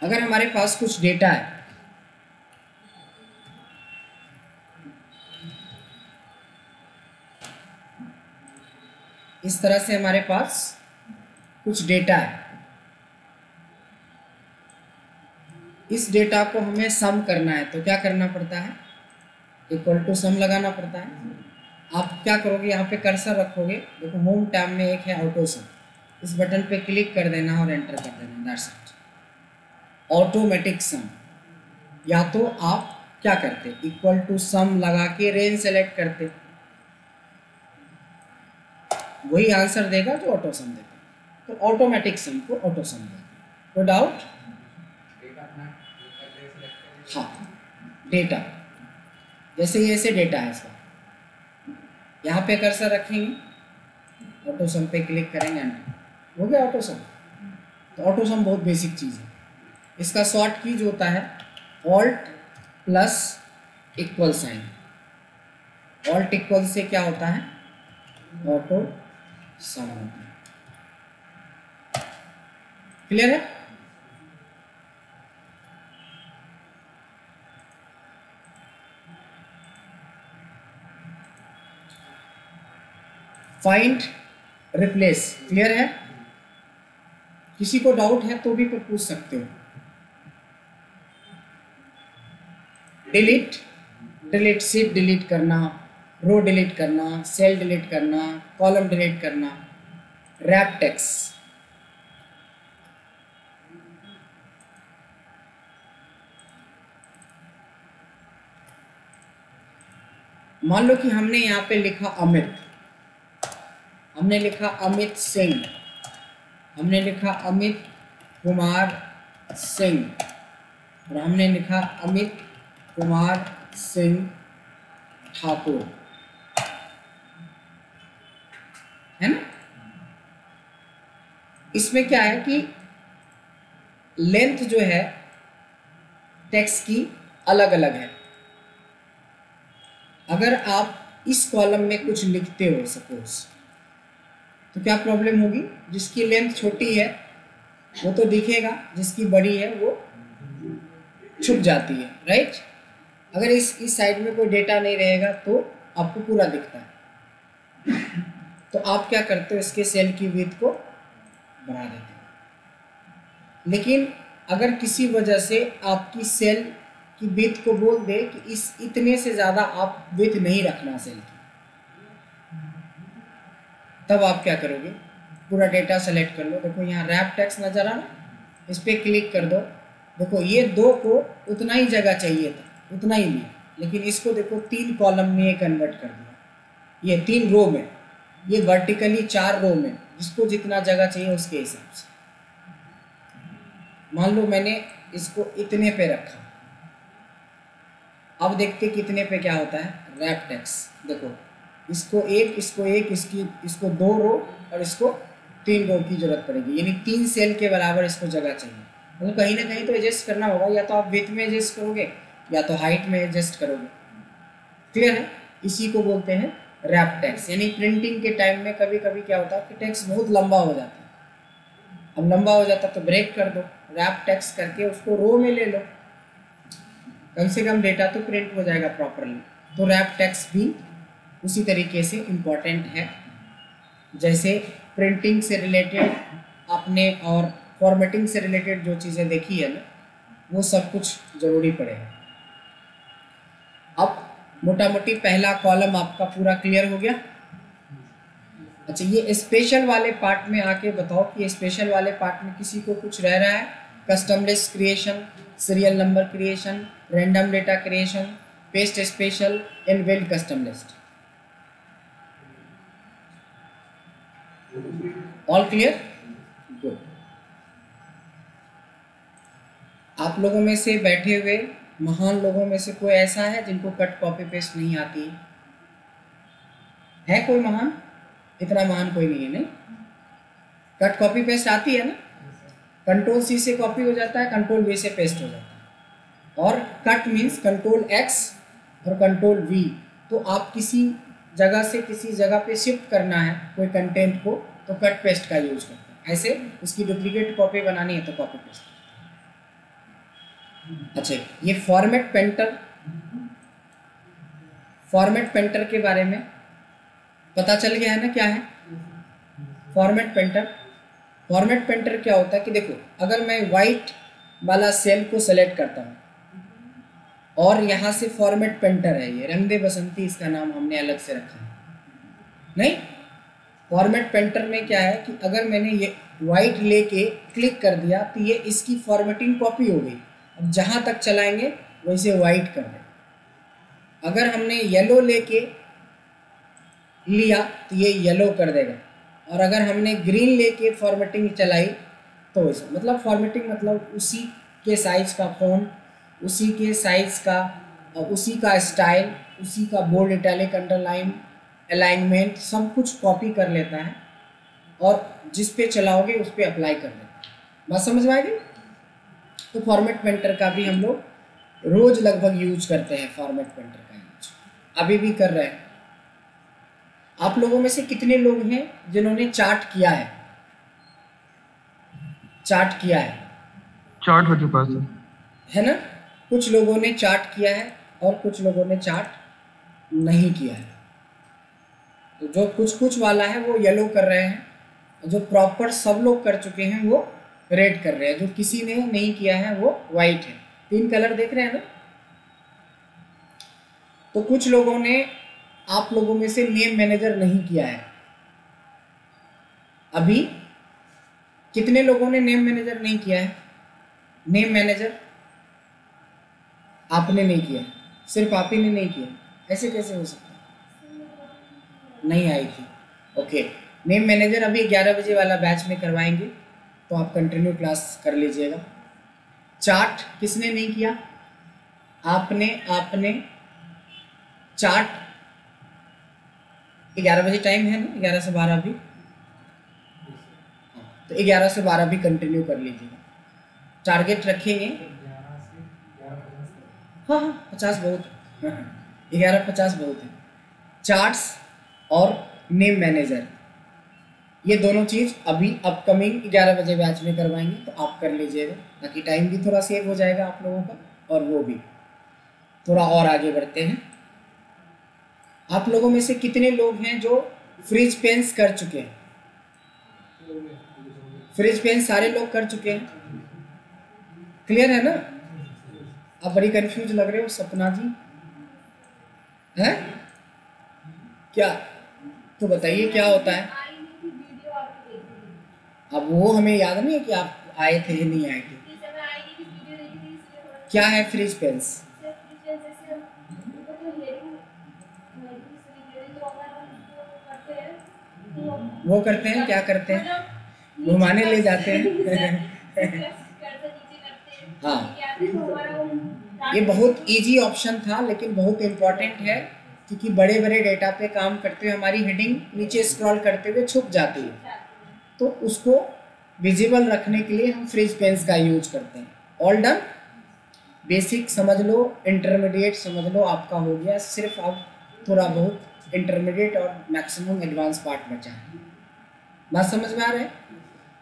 अगर हमारे पास कुछ डेटा है, इस तरह से हमारे पास कुछ डेटा है, इस डेटा को हमें सम करना है तो क्या करना पड़ता है, इक्वल टू सम लगाना पड़ता है। आप क्या करोगे, यहाँ पे कर्सर रखोगे, देखो होम टैब में एक है ऑटो सम, इस बटन पे क्लिक कर देना और एंटर कर देना, दैट्स इट, ऑटोमेटिक सम। या तो आप क्या करते, इक्वल टू सम लगा के रेंज सेलेक्ट करते, वही आंसर देगा जो ऑटो सम देगा, तो ऑटोमेटिक सम को ऑटो सम देगा। कोई डाउट? हाँ, डेटा जैसे ये ऐसे डेटा है इसका, यहाँ पे कर्सर रखेंगे, ऑटो सम पे क्लिक करेंगे, एंटर, हो गया ऑटो सम। तो ऑटो सम बहुत बेसिक चीज़ है। इसका शॉर्ट कीज होता है alt plus equal sign. Alt equal से क्या होता है, ऑटो सम होता है। क्लियर है? फाइंड रिप्लेस क्लियर है? किसी को डाउट है तो भी पूछ सकते हो। डिलीट, डिलीट शीट डिलीट करना, रो डिलीट करना, सेल डिलीट करना, कॉलम डिलीट करना, रैप टेक्स्ट, मान लो कि हमने यहाँ पे लिखा अमित, हमने लिखा अमित सिंह, हमने लिखा अमित कुमार सिंह, और हमने लिखा अमित कुमार सिंह ठाकुर, है ना। इसमें क्या है कि लेंथ जो है टेक्स्ट की अलग अलग है। अगर आप इस कॉलम में कुछ लिखते हो सपोज, तो क्या प्रॉब्लम होगी, जिसकी लेंथ छोटी है वो तो दिखेगा, जिसकी बड़ी है वो छुप जाती है, राइट। अगर इस साइड में कोई डेटा नहीं रहेगा तो आपको पूरा दिखता है। तो आप क्या करते हो, इसके सेल की विड्थ को बढ़ा देते हो। लेकिन अगर किसी वजह से आपकी सेल की विड्थ को बोल दे कि इस इतने से ज़्यादा आप विड्थ नहीं रखना सेल की, तब आप क्या करोगे, पूरा डेटा सेलेक्ट कर लो। देखो यहाँ रैप टेक्स्ट नज़र आ रहा, इस पर क्लिक कर दो। देखो ये 2 को उतना ही जगह चाहिए था, उतना ही लिया, लेकिन इसको देखो 3 कॉलम में कन्वर्ट कर दिया, ये 3 रो में, ये वर्टिकली 4 रो में, जिसको जितना जगह चाहिए उसके हिसाब से। मान लो मैंने इसको इतने पे रखा, अब देखते कितने पे क्या होता है, रैप टेक्स्ट। देखो इसको एक, इसको 2 रो और इसको 3 रो की जरूरत पड़ेगी, यानी 3 सेल के बराबर इसको जगह चाहिए। मतलब कहीं ना कहीं तो एडजस्ट करना होगा, या तो आप विड्थ में एडजस्ट करोगे या तो हाइट में एडजस्ट करोगे। क्लियर है? इसी को बोलते हैं रैप टेक्स्ट। यानी प्रिंटिंग के टाइम में कभी कभी क्या होता है कि टेक्स्ट बहुत लंबा हो जाता है। अब लंबा हो जाता तो ब्रेक कर दो, रैप टेक्स्ट करके उसको रो में ले लो, कम से कम डेटा तो प्रिंट हो जाएगा प्रॉपरली। तो रैप टेक्स्ट भी उसी तरीके से इम्पॉर्टेंट है। जैसे प्रिंटिंग से रिलेटेड आपने और फॉर्मेटिंग से रिलेटेड जो चीज़ें देखी है ना, वो सब कुछ ज़रूरी पड़ेगा। अब मोटा मोटी पहला कॉलम आपका पूरा क्लियर हो गया। अच्छा, ये स्पेशल वाले पार्ट में आके बताओ कि स्पेशल वाले पार्ट में किसी को कुछ रह रहा है, custom list creation, serial number creation, random data creation, paste special and build custom list. All clear? Good. आप लोगों में से बैठे हुए महान लोगों में से कोई ऐसा है जिनको कट कॉपी पेस्ट नहीं आती है? कोई महान? इतना महान कोई नहीं है, नहीं? कट कॉपी पेस्ट आती है ना? कंट्रोल सी से कॉपी हो जाता है, कंट्रोल वी से पेस्ट हो जाता है। और कट मीन्स कंट्रोल एक्स और कंट्रोल वी। तो आप किसी जगह से किसी जगह पे शिफ्ट करना है कोई कंटेंट को, तो कट पेस्ट का यूज करते हैं। ऐसे उसकी डुप्लीकेट कॉपी बनानी है तो कॉपी पेस्ट। अच्छा, ये फॉर्मेट पेंटर के बारे में पता चल गया है ना क्या है फॉर्मेट पेंटर क्या होता है कि देखो, अगर मैं वाइट वाला सेल को सेलेक्ट करता हूँ और यहाँ से फॉर्मेट पेंटर है, ये रंग दे बसंती इसका नाम हमने अलग से रखा है। नहीं, फॉर्मेट पेंटर में क्या है कि अगर मैंने ये वाइट लेके क्लिक कर दिया तो ये इसकी फॉर्मेटिंग कॉपी हो गई। अब जहाँ तक चलाएंगे वैसे वाइट कर देगा। अगर हमने येलो लेके लिया तो ये येलो कर देगा, और अगर हमने ग्रीन लेके फॉर्मेटिंग चलाई तो वैसा, मतलब फॉर्मेटिंग मतलब उसी के साइज़ का फ़ॉन्ट, उसी के साइज़ का और उसी का स्टाइल, उसी का बोल्ड, इटैलिक, अंडरलाइन, अलाइनमेंट सब कुछ कॉपी कर लेता है और जिस पे चलाओगे उस पे अप्लाई कर देता है। बात समझ में आएगी? तो फॉर्मेट पेंटर का भी हम लोग रोज़ लगभग यूज करते हैं। फॉर्मेट पेंटर का यूज अभी भी कर रहे हैं। आप लोगों में से कितने लोग हैं जिन्होंने चार्ट किया है? चार्ट हो चुका है ना? कुछ लोगों ने चार्ट किया है और कुछ लोगों ने चार्ट नहीं किया है। तो जो कुछ वाला है वो येलो कर रहे हैं, जो प्रॉपर सब लोग कर चुके हैं वो रेड कर रहे हैं, जो किसी ने नहीं किया है वो वाइट है। 3 कलर देख रहे हैं ना? तो कुछ लोगों ने, आप लोगों में से नेम मैनेजर नहीं किया है। अभी कितने लोगों ने नेम मैनेजर नहीं किया है? नेम मैनेजर आपने नहीं किया, सिर्फ आप ही ने नहीं किया। ऐसे कैसे हो सकता है? नहीं आई थी। ओके, नेम मैनेजर अभी 11 बजे वाला बैच में करवाएंगे, तो आप कंटिन्यू क्लास कर लीजिएगा। चार्ट किसने नहीं किया? आपने चार्ट 11 बजे टाइम है ना, 11 से 12 भी, तो 11 से 12 भी कंटिन्यू कर लीजिएगा। टारगेट रखेंगे, हाँ 50 बहुत है, 11-50 बहुत है। चार्ट्स और नेम मैनेजर, ये दोनों चीज़ अभी अपकमिंग 11 बजे बैच में करवाएंगे, तो आप कर लीजिएगा, ताकि टाइम भी थोड़ा सेव हो जाएगा आप लोगों का, और वो भी थोड़ा और आगे बढ़ते हैं। आप लोगों में से कितने लोग हैं जो फ्रिज पेंस कर चुके हैं? फ्रिज पेंस सारे लोग कर चुके हैं, क्लियर है ना? आप बड़ी कंफ्यूज लग रहे हो सपना जी, हैं क्या? तो बताइए क्या होता है? अब वो हमें याद नहीं है कि आप आए थे या नहीं आए थे। क्या है फ्रिज पेंस? वो करते हैं, क्या करते हैं? घुमाने ले जाते हैं। हाँ, ये बहुत इजी ऑप्शन था, लेकिन बहुत इम्पोर्टेंट है, क्योंकि बड़े बड़े डेटा पे काम करते हुए हमारी हेडिंग नीचे स्क्रॉल करते हुए छुप जाती है, तो उसको विजिबल रखने के लिए हम फ्रिज पेंस का यूज करते हैं। All done? बेसिक समझ लो, इंटरमीडिएट समझ लो, आपका हो गया। सिर्फ अब थोड़ा बहुत इंटरमीडिएट और मैक्सिमम एडवांस पार्ट बचा है। बात समझ में आ रहा है?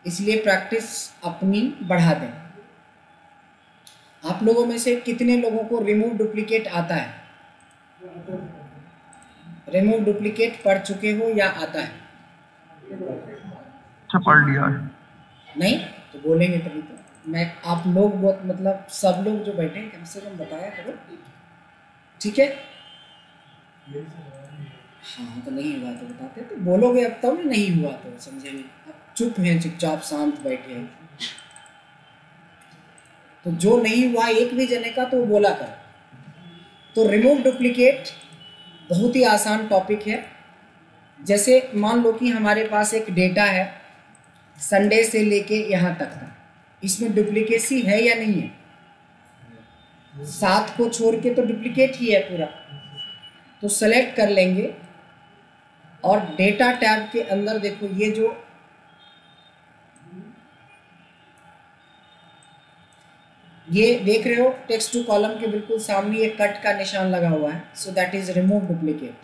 इसलिए प्रैक्टिस अपनी बढ़ा दें। आप लोगों में से कितने लोगों को रिमूव डुप्लीकेट आता है? रिमूव डुप्लीकेट पढ़ चुके हो या आता है? पढ़ लिया है। नहीं तो बोलेंगे तभी तो। मैं, आप लोग बहुत, मतलब सब लोग जो बैठे हैं कम से कम बताया करो, ठीक है? हाँ, तो नहीं हुआ तो बताते, तो बोलोगे अब तब, नहीं हुआ तो समझेंगे। अब चुप हैं, चुपचाप शांत बैठे हैं, तो जो नहीं हुआ एक भी जने का तो वो बोला कर। तो रिमूव डुप्लीकेट बहुत ही आसान टॉपिक है। जैसे मान लो कि हमारे पास एक डेटा है संडे से लेके यहाँ तक का, इसमें डुप्लीकेसी है या नहीं है? 7 को छोड़ के तो डुप्लीकेट ही है पूरा। तो सेलेक्ट कर लेंगे और डेटा टैब के अंदर देखो, ये जो ये देख रहे हो टेक्स्ट टू कॉलम के बिल्कुल सामने एक कट का निशान लगा हुआ है, so that is remove duplicate.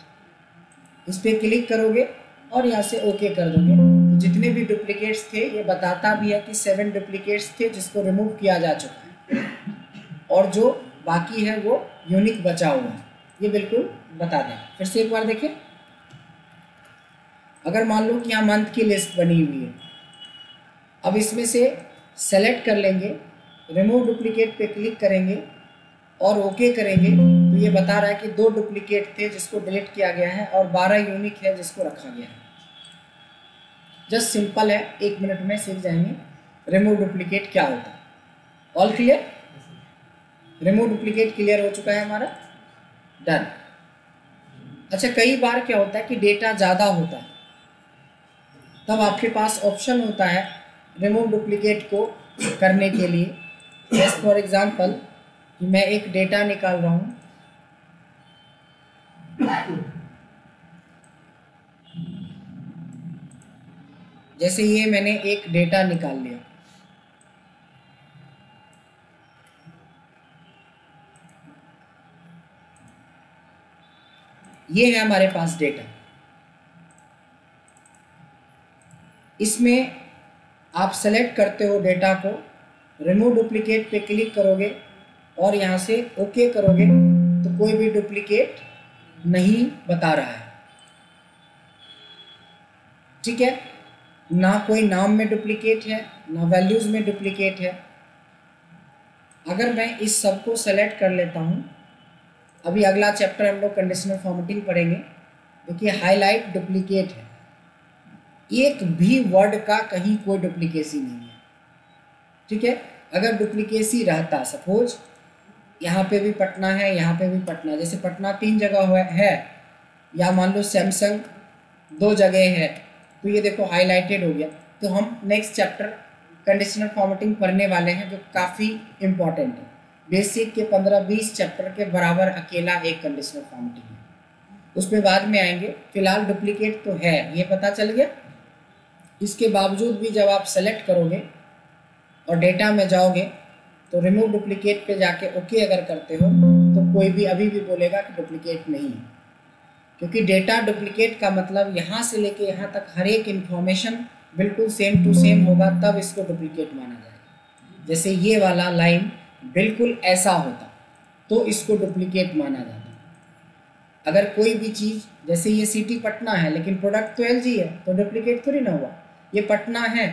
इस पर क्लिक करोगे और यहाँ से ओके कर दोगे, तो जितने भी डुप्लीकेट्स थे, ये बताता भी है कि 7 डुप्लीकेट्स थे जिसको रिमूव किया जा चुका है। और जो बाकी है वो यूनिक बचा हुआ है, ये बिल्कुल बता दें। फिर से एक बार देखें, अगर मान लो कि यहाँ मंथ की लिस्ट बनी हुई है, अब इसमें से सेलेक्ट कर लेंगे, रिमूव डुप्लीकेट पे क्लिक करेंगे और ओके करेंगे, तो ये बता रहा है कि 2 डुप्लीकेट थे जिसको डिलीट किया गया है और 12 यूनिक है जिसको रखा गया है। जस्ट सिंपल है, 1 मिनट में सीख जाएंगे रिमूव डुप्लीकेट क्या होता है। All clear? Remove duplicate clear हो चुका है हमारा, डन। अच्छा, कई बार क्या होता है कि डेटा ज़्यादा होता है, तब आपके पास ऑप्शन होता है रिमूव डुप्लीकेट को करने के लिए। जैसे फॉर एग्जांपल कि मैं एक डेटा निकाल रहा हूँ, जैसे ये मैंने एक डेटा निकाल लिया, ये है हमारे पास डेटा। इसमें आप सेलेक्ट करते हो डेटा को, रिमूव डुप्लीकेट पे क्लिक करोगे और यहाँ से ओके करोगे तो कोई भी डुप्लीकेट नहीं बता रहा है, ठीक है। ना कोई नाम में डुप्लीकेट है, ना वैल्यूज़ में डुप्लीकेट है। अगर मैं इस सब को सेलेक्ट कर लेता हूँ, अभी अगला चैप्टर हम लोग कंडीशनल फॉर्मेटिंग पढ़ेंगे। देखिए हाईलाइट डुप्लीकेट है, एक भी वर्ड का कहीं कोई डुप्लीकेसी नहीं है, ठीक है। अगर डुप्लीकेसी रहता, सपोज यहाँ पे भी पटना है, यहाँ पे भी पटना, जैसे पटना 3 जगह है या मान लो सैमसंग 2 जगह है, तो ये देखो हाईलाइटेड हो गया। तो हम नेक्स्ट चैप्टर कंडीशनल फॉर्मेटिंग पढ़ने वाले हैं जो काफ़ी इम्पॉर्टेंट है। बेसिक के 15-20 चैप्टर के बराबर अकेला एक कंडीशनल फॉर्मेटिंग है, उसमें बाद में आएंगे। फिलहाल डुप्लीकेट तो है, ये पता चल गया। इसके बावजूद भी जब आप सेलेक्ट करोगे और डेटा में जाओगे तो रिमूव डुप्लीकेट पे जाके ओके अगर करते हो तो कोई भी अभी भी बोलेगा कि डुप्लीकेट नहीं है, क्योंकि डेटा डुप्लीकेट का मतलब यहाँ से लेके यहाँ तक हर एक इन्फॉर्मेशन बिल्कुल सेम टू सेम होगा, तब इसको डुप्लीकेट माना जाएगा। जैसे ये वाला लाइन बिल्कुल ऐसा होता तो इसको डुप्लीकेट माना जाता। अगर कोई भी चीज़, जैसे ये सिटी पटना है लेकिन प्रोडक्ट तो LG है, तो डुप्लीकेट थोड़ी ना हुआ। ये पटना है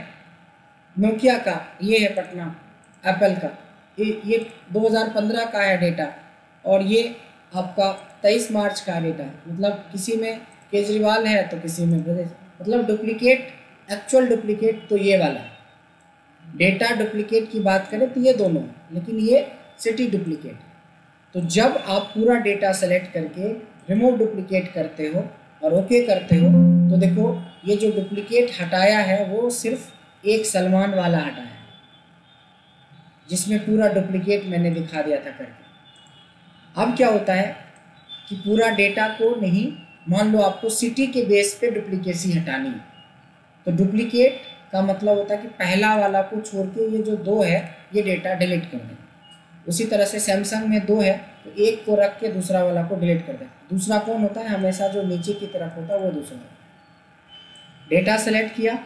नोकिया का, ये है पटना एप्पल का, ये 2015 का है डेटा और ये आपका 23 मार्च का डेटा है। मतलब किसी में केजरीवाल है तो किसी में प्रदेश, मतलब डुप्लीकेट, एक्चुअल डुप्लीकेट तो ये वाला है। डेटा डुप्लीकेट की बात करें तो ये दोनों है, लेकिन ये सिटी डुप्लीकेट है। तो जब आप पूरा डेटा सेलेक्ट करके रिमूव डुप्लीकेट करते हो और ओके करते हो तो देखो ये जो डुप्लीकेट हटाया है वो सिर्फ एक सलमान वाला हटाया है, जिसमें पूरा डुप्लीकेट मैंने दिखा दिया था करके। अब क्या होता है कि पूरा डेटा को नहीं, मान लो आपको सिटी के बेस पे डुप्लीकेसी हटानी है, तो डुप्लीकेट का मतलब होता है कि पहला वाला को छोड़ के ये जो 2 है ये डेटा डिलीट कर दें। उसी तरह से सैमसंग में 2 है तो एक को रख के दूसरा वाला को डिलीट कर दें। दूसरा कौन होता है? हमेशा जो नीचे की तरफ होता है वो दूसरा होता है। डेटा सेलेक्ट किया,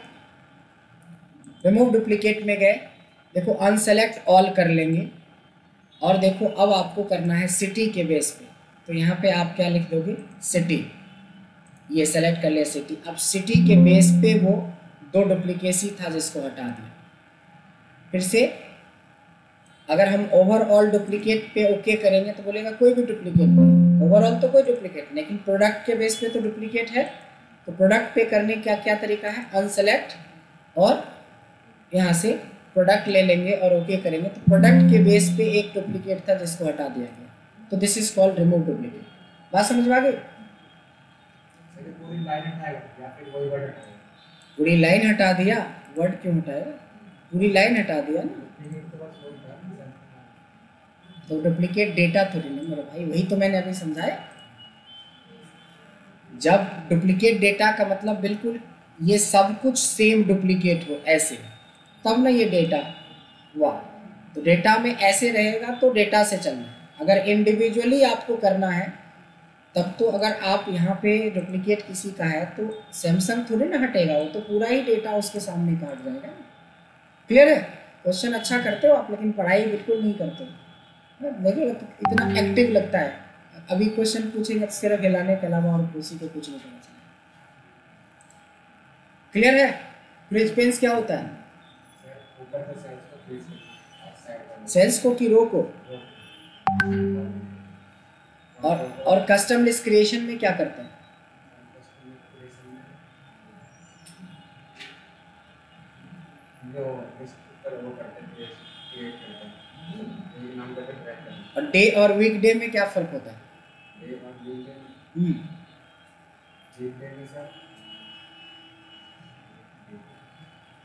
रिमूव डुप्लीकेट में गए, देखो अनसेलेक्ट ऑल कर लेंगे और देखो अब आपको करना है सिटी के बेस पे, तो यहाँ पे आप क्या लिख दोगे? सिटी। ये सेलेक्ट कर लिया सिटी। अब सिटी के बेस पे वो 2 डुप्लीकेसी था जिसको हटा दिया। फिर से अगर हम ओवरऑल डुप्लीकेट पे ओके करेंगे तो बोलेगा कोई भी डुप्लीकेट नहीं, ओवरऑल तो कोई डुप्लीकेट, लेकिन प्रोडक्ट के बेस पे तो डुप्लीकेट है। तो प्रोडक्ट पे करने का क्या तरीका है? अनसेलेक्ट और यहाँ से प्रोडक्ट ले लेंगे और ओके करेंगे तो प्रोडक्ट के बेस पे एक डुप्लीकेट था जिसको हटा दिया गया, तो this is called remove duplicate. बात समझ में आ गई? पूरी लाइन हटा दिया, वर्ड क्यों हटाया? पूरी लाइन हटा दिया ना, तो डुप्लीकेट डेटा थोड़ी ना मेरे भाई, वही तो मैंने अभी समझाया। जब डुप्लीकेट डेटा का मतलब बिल्कुल ये सब कुछ सेम डुप्लीकेट हो ऐसे, तब ना ये डेटा हुआ। तो डेटा में ऐसे रहेगा तो डेटा से चलना है। अगर इंडिविजुअली आपको करना है तब तो अगर आप यहाँ पे डुप्लीकेट किसी का है तो सैमसंग थोड़ी ना हटेगा, वो तो पूरा ही डेटा उसके सामने काट जाएगा। क्लियर है? क्वेश्चन अच्छा करते हो आप, लेकिन पढ़ाई बिल्कुल नहीं करते हो। देखो इतना एक्टिव लगता है। अभी क्वेश्चन पूछेंगे तो सिर्फ हिलाने के अलावा और किसी को कुछ नहीं पता चलेगा। क्लियर है? फ्रिज पेंस क्या होता है? सेल्स को कि रो को? और कस्टम लिस्ट क्रिएशन में क्या करते हैं? और डे और वीक डे में क्या फर्क होता है?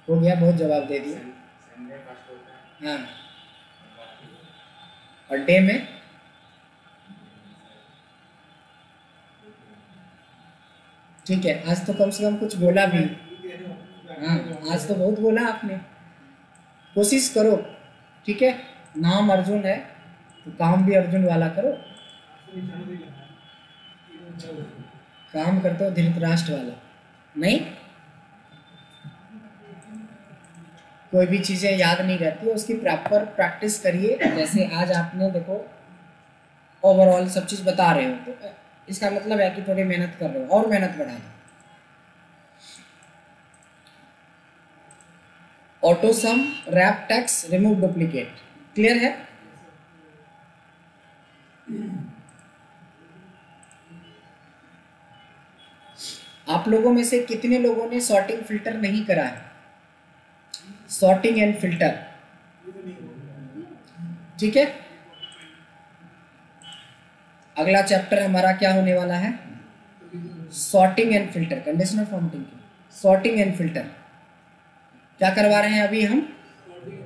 हो गया, बहुत जवाब दे दिया। हाँ, और डे में? ठीक है, आज तो कम से कम कुछ बोला भी। हाँ, आज तो बहुत बोला आपने। कोशिश करो, ठीक है? नाम अर्जुन है तो काम भी अर्जुन वाला करो। काम करते हो धृतराष्ट्र वाला नहीं। कोई भी चीज़ें याद नहीं रहती है, उसकी प्रॉपर प्रैक्टिस करिए। जैसे आज आपने देखो ओवरऑल सब चीज़ बता रहे हो, तो इसका मतलब है कि थोड़ी मेहनत कर रहे हो, और मेहनत बढ़ा दो। Auto sum, wrap text, remove duplicate. Clear है? आप लोगों में से कितने लोगों ने सॉर्टिंग फिल्टर नहीं करा है? सॉर्टिंग एंड फिल्टर, ठीक है? अगला चैप्टर हमारा क्या होने वाला है? Sorting and filter, conditional formatting की सॉर्टिंग एंड फिल्टर। क्या करवा रहे हैं अभी हम?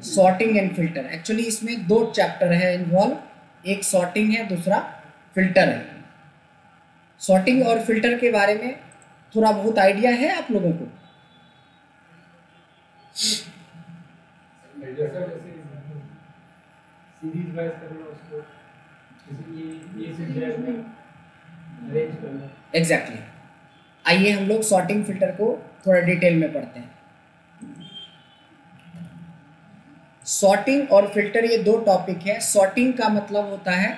Sorting and filter. एक्चुअली इसमें दो चैप्टर है इन्वॉल्व, एक सॉर्टिंग है, दूसरा फिल्टर है। सॉर्टिंग और फिल्टर के बारे में थोड़ा बहुत आइडिया है आप लोगों को? सीरीज वाइज करना उसको, एग्जैक्टली। आइए हम लोग सॉर्टिंग फिल्टर को थोड़ा डिटेल में पढ़ते हैं। सॉर्टिंग और फिल्टर ये दो टॉपिक है। सॉर्टिंग का मतलब होता है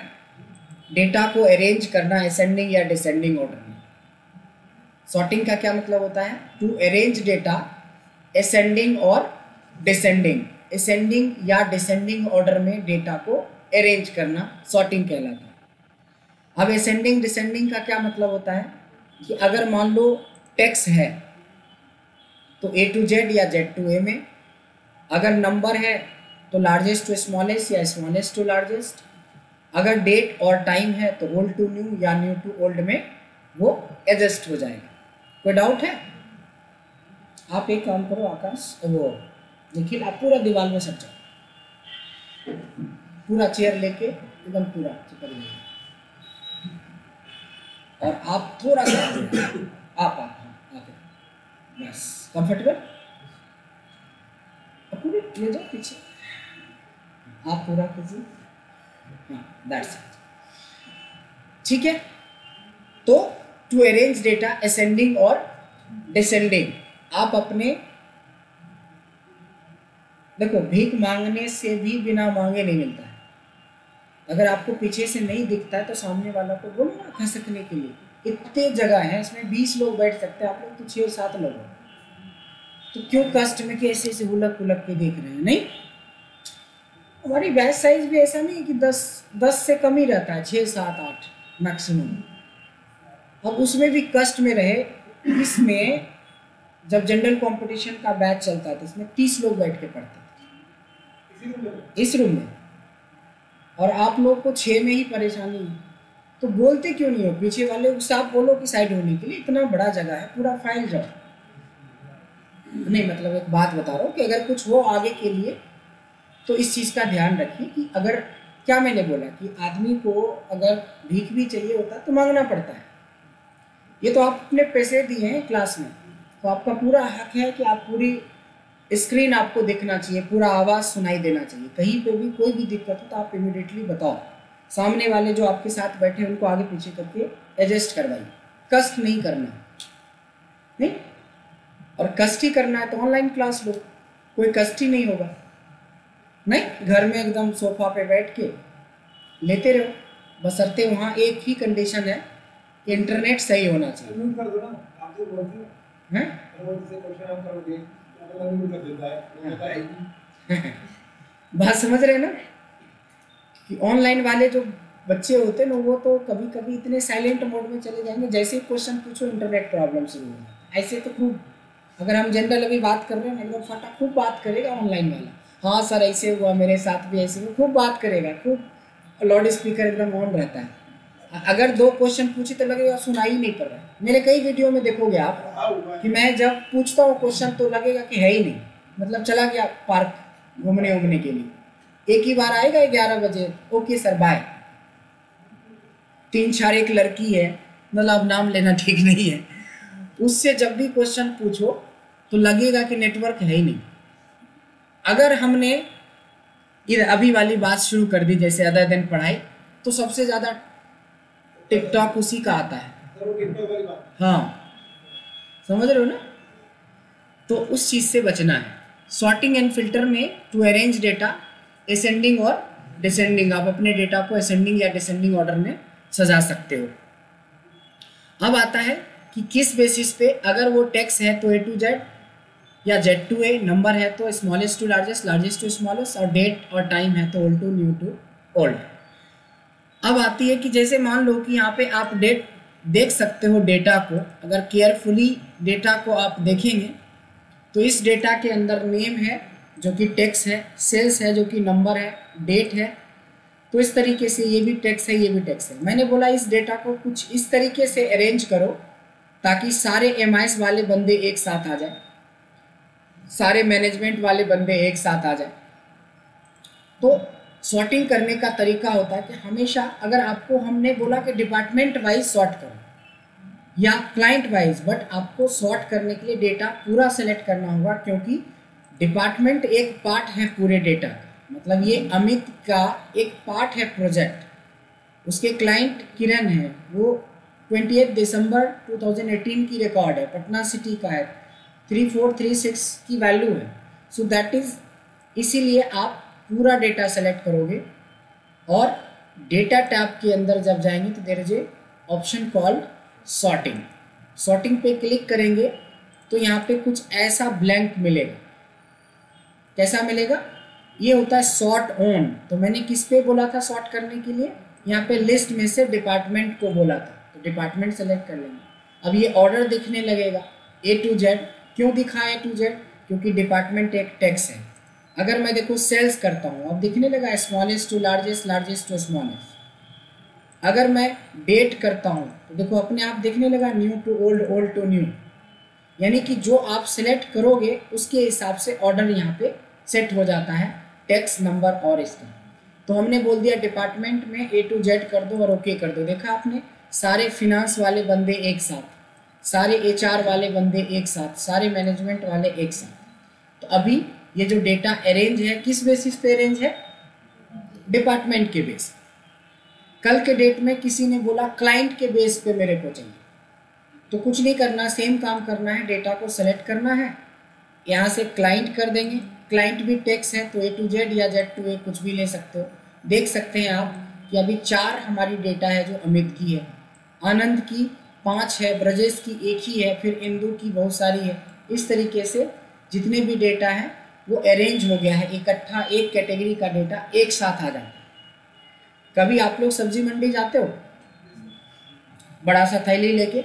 डेटा को अरेंज करना असेंडिंग या डिसेंडिंग ऑर्डर में। सॉर्टिंग का क्या मतलब होता है? टू अरेंज डेटा असेंडिंग और डिसेंडिंग, असेंडिंग या डिसेंडिंग ऑर्डर में डेटा को अरेंज करना सॉर्टिंग कहलाता है। अब असेंडिंग डिसेंडिंग का क्या मतलब होता है कि अगर मान लो टेक्स्ट है तो ए टू जेड या जेड टू ए में, अगर नंबर है तो लार्जेस्ट टू स्मॉलेस्ट या स्मॉलेस्ट टू लार्जेस्ट, अगर डेट और टाइम है तो ओल्ड टू न्यू या न्यू टू ओल्ड में वो एडजस्ट हो जाएगा। कोई डाउट है? आप एक काम करो आकाश, वो निखिल, आप पूरा दीवार में सट जाओ, पूरा चेयर लेके एकदम पूरा चिपक जाइए, और आप थोड़ा सा आप बस कंफर्टेबल, पूरे ले जाओ पीछे, आप पूरा कीजिए। हाँ, दैट्स इट। ठीक है? तो टू अरेंज डेटा असेंडिंग और डिसेंडिंग, आप अपने देखो भीख मांगने से भी बिना मांगे नहीं मिलता है। अगर आपको पीछे से नहीं दिखता है तो सामने वाला को बोलो ना खसकने के लिए। इतने जगह है, इसमें 20 लोग बैठ सकते हैं, आप लोग तो 6-7 लोग हो, तो क्यों कस्ट में कैसे ऐसे हुलक हुलक के देख रहे हैं? नहीं, हमारी बैच साइज भी ऐसा नहीं है कि 10 से कम ही रहता है, 6-7-8 मैक्सिमम। अब उसमें भी कस्ट में रहे। इसमें जब जनरल कंपटीशन का बैच चलता था इसमें 30 लोग बैठ के पढ़ते थे इस रूम में, और आप लोग को 6 में ही परेशानी है, तो बोलते क्यों नहीं हो? पीछे वाले को आप बोलो कि साइड होने के लिए, इतना बड़ा जगह है, पूरा फाइल जाओ। नहीं, मतलब एक बात बता रहा हूँ कि अगर कुछ हो आगे के लिए तो इस चीज़ का ध्यान रखिए कि अगर, क्या मैंने बोला कि आदमी को अगर भीख भी चाहिए होता है तो मांगना पड़ता है। ये तो आप अपने पैसे दिए हैं क्लास में, तो आपका पूरा हक है कि आप पूरी स्क्रीन आपको दिखना चाहिए, पूरा आवाज़ सुनाई देना चाहिए। कहीं पे भी कोई भी दिक्कत हो तो आप इमीडिएटली बताओ, सामने वाले जो आपके साथ बैठे उनको आगे पीछे करके एडजस्ट करवाइए। कष्ट नहीं करना, नहीं, और कष्ट ही करना है तो ऑनलाइन क्लास लो, कोई कष्ट ही नहीं होगा। नहीं, घर में एकदम सोफा पे बैठ के लेते रहो, बशर्ते वहाँ एक ही कंडीशन है कि इंटरनेट सही होना चाहिए। म्यूट कर दो ना, आप जो बोलते हो हैं वो जैसे क्वेश्चन हम करोगे तो अपना म्यूट कर देता है, वो कहता है बात समझ रहे हैं ना कि ऑनलाइन वाले जो बच्चे होते हैं ना वो तो कभी कभी इतने साइलेंट मोड में चले जाएंगे, जैसे ही क्वेश्चन पूछो इंटरनेट प्रॉब्लम शुरू हो जाता है। ऐसे तो खूब, अगर हम जनरल अभी बात कर रहे हैं ना, एकदम फटा खूब बात करेगा ऑनलाइन वाला, हाँ सर ऐसे हुआ, मेरे साथ भी ऐसे हुआ, खूब बात करेगा, खूब लाउड स्पीकर एकदम ऑन रहता है। अगर 2 क्वेश्चन पूछे तो लगेगा सुनाई ही नहीं पड़ रहा है। मेरे कई वीडियो में देखोगे आप कि मैं जब पूछता हूँ क्वेश्चन तो लगेगा कि है ही नहीं, मतलब चला गया पार्क घूमने उमने के लिए, एक ही बार आएगा 11 बजे, ओके सर बाय। 3-4 एक लड़की है, मतलब अब नाम लेना ठीक नहीं है, उससे जब भी क्वेश्चन पूछो तो लगेगा कि नेटवर्क है ही नहीं। अगर हमने इधर अभी वाली बात शुरू कर दी जैसे अदर दिन पढ़ाई, तो सबसे ज़्यादा टिकटॉक उसी का आता है। सर वो टिकटॉक वाली बात, हाँ समझ रहे हो ना, तो उस चीज़ से बचना है। सॉर्टिंग एंड फिल्टर में टू अरेंज डेटा असेंडिंग और डिसेंडिंग, आप अपने डेटा को असेंडिंग या डिसेंडिंग ऑर्डर में सजा सकते हो। अब आता है कि किस बेसिस पे, अगर वो टेक्स्ट है तो A to Z या Z to A, नंबर है तो smallest to largest, largest to smallest, और डेट और टाइम है तो old to new to old. अब आती है कि जैसे मान लो कि यहाँ पे आप डेट देख सकते हो, डेटा को अगर केयरफुली डेटा को आप देखेंगे तो इस डेटा के अंदर नेम है जो कि टेक्स्ट है, सेल्स है जो कि नंबर है, डेट है, तो इस तरीके से ये भी टेक्स्ट है, ये भी टेक्स्ट है। मैंने बोला इस डेटा को कुछ इस तरीके से अरेंज करो ताकि सारे MIS वाले बंदे एक साथ आ जाए, सारे मैनेजमेंट वाले बंदे एक साथ आ जाए। तो सॉर्टिंग करने का तरीका होता है कि हमेशा, अगर आपको हमने बोला कि डिपार्टमेंट वाइज सॉर्ट करो या क्लाइंट वाइज, बट आपको सॉर्ट करने के लिए डेटा पूरा सेलेक्ट करना होगा, क्योंकि डिपार्टमेंट एक पार्ट है पूरे डेटा का, मतलब ये अमित का एक पार्ट है प्रोजेक्ट। उसके क्लाइंट किरण है, वो 28 दिसंबर 2018 की रिकॉर्ड है, पटना सिटी का है, 3436 की वैल्यू है। सो दैट इज, इसीलिए आप पूरा डेटा सेलेक्ट करोगे और डेटा टैब के अंदर जब जाएंगे तो there is a option called sorting. Sorting पे क्लिक करेंगे तो यहाँ पे कुछ ऐसा ब्लैंक मिलेगा। कैसा मिलेगा? ये होता है सॉर्ट ऑन। तो मैंने किस पे बोला था सॉर्ट करने के लिए? यहाँ पे लिस्ट में से डिपार्टमेंट को बोला था, तो डिपार्टमेंट सेलेक्ट कर लेंगे। अब ये ऑर्डर दिखने लगेगा A to Z। क्यों दिखा A to Z? क्योंकि डिपार्टमेंट एक टेक्स्ट है। अगर मैं देखो सेल्स करता हूँ, अब दिखने लगा smallest to largest, largest to smallest. अगर मैं डेट करता हूँ तो देखो अपने आप दिखने लगा new to old, old to new. यानी कि जो आप सिलेक्ट करोगे उसके हिसाब से ऑर्डर यहाँ पे सेट हो जाता है, टेक्स्ट, नंबर और इसका। तो हमने बोल दिया डिपार्टमेंट में A to Z कर दो और ओके कर दो। देखा आपने, सारे फिनांस वाले बंदे एक साथ, सारे HR वाले बंदे एक साथ, सारे मैनेजमेंट वाले एक साथ। तो अभी ये जो डेटा अरेंज है किस बेसिस पे अरेंज है? डिपार्टमेंट के बेस। कल के डेट में किसी ने बोला क्लाइंट के बेस पे मेरे को चाहिए, तो कुछ नहीं करना, सेम काम करना है, डेटा को सेलेक्ट करना है, यहाँ से क्लाइंट कर देंगे। क्लाइंट भी टेक्स्ट है तो A to Z या Z to A कुछ भी ले सकते हो। देख सकते हैं आप कि अभी 4 हमारी डेटा है जो अमित की है, आनंद की 5 है, ब्रजेश की 1 ही है, फिर इंदु की बहुत सारी है। इस तरीके से जितने भी डेटा है वो अरेंज हो गया है, इकट्ठा एक कैटेगरी का डेटा एक साथ आ जाता है। कभी आप लोग सब्जी मंडी जाते हो बड़ा सा थैली लेके,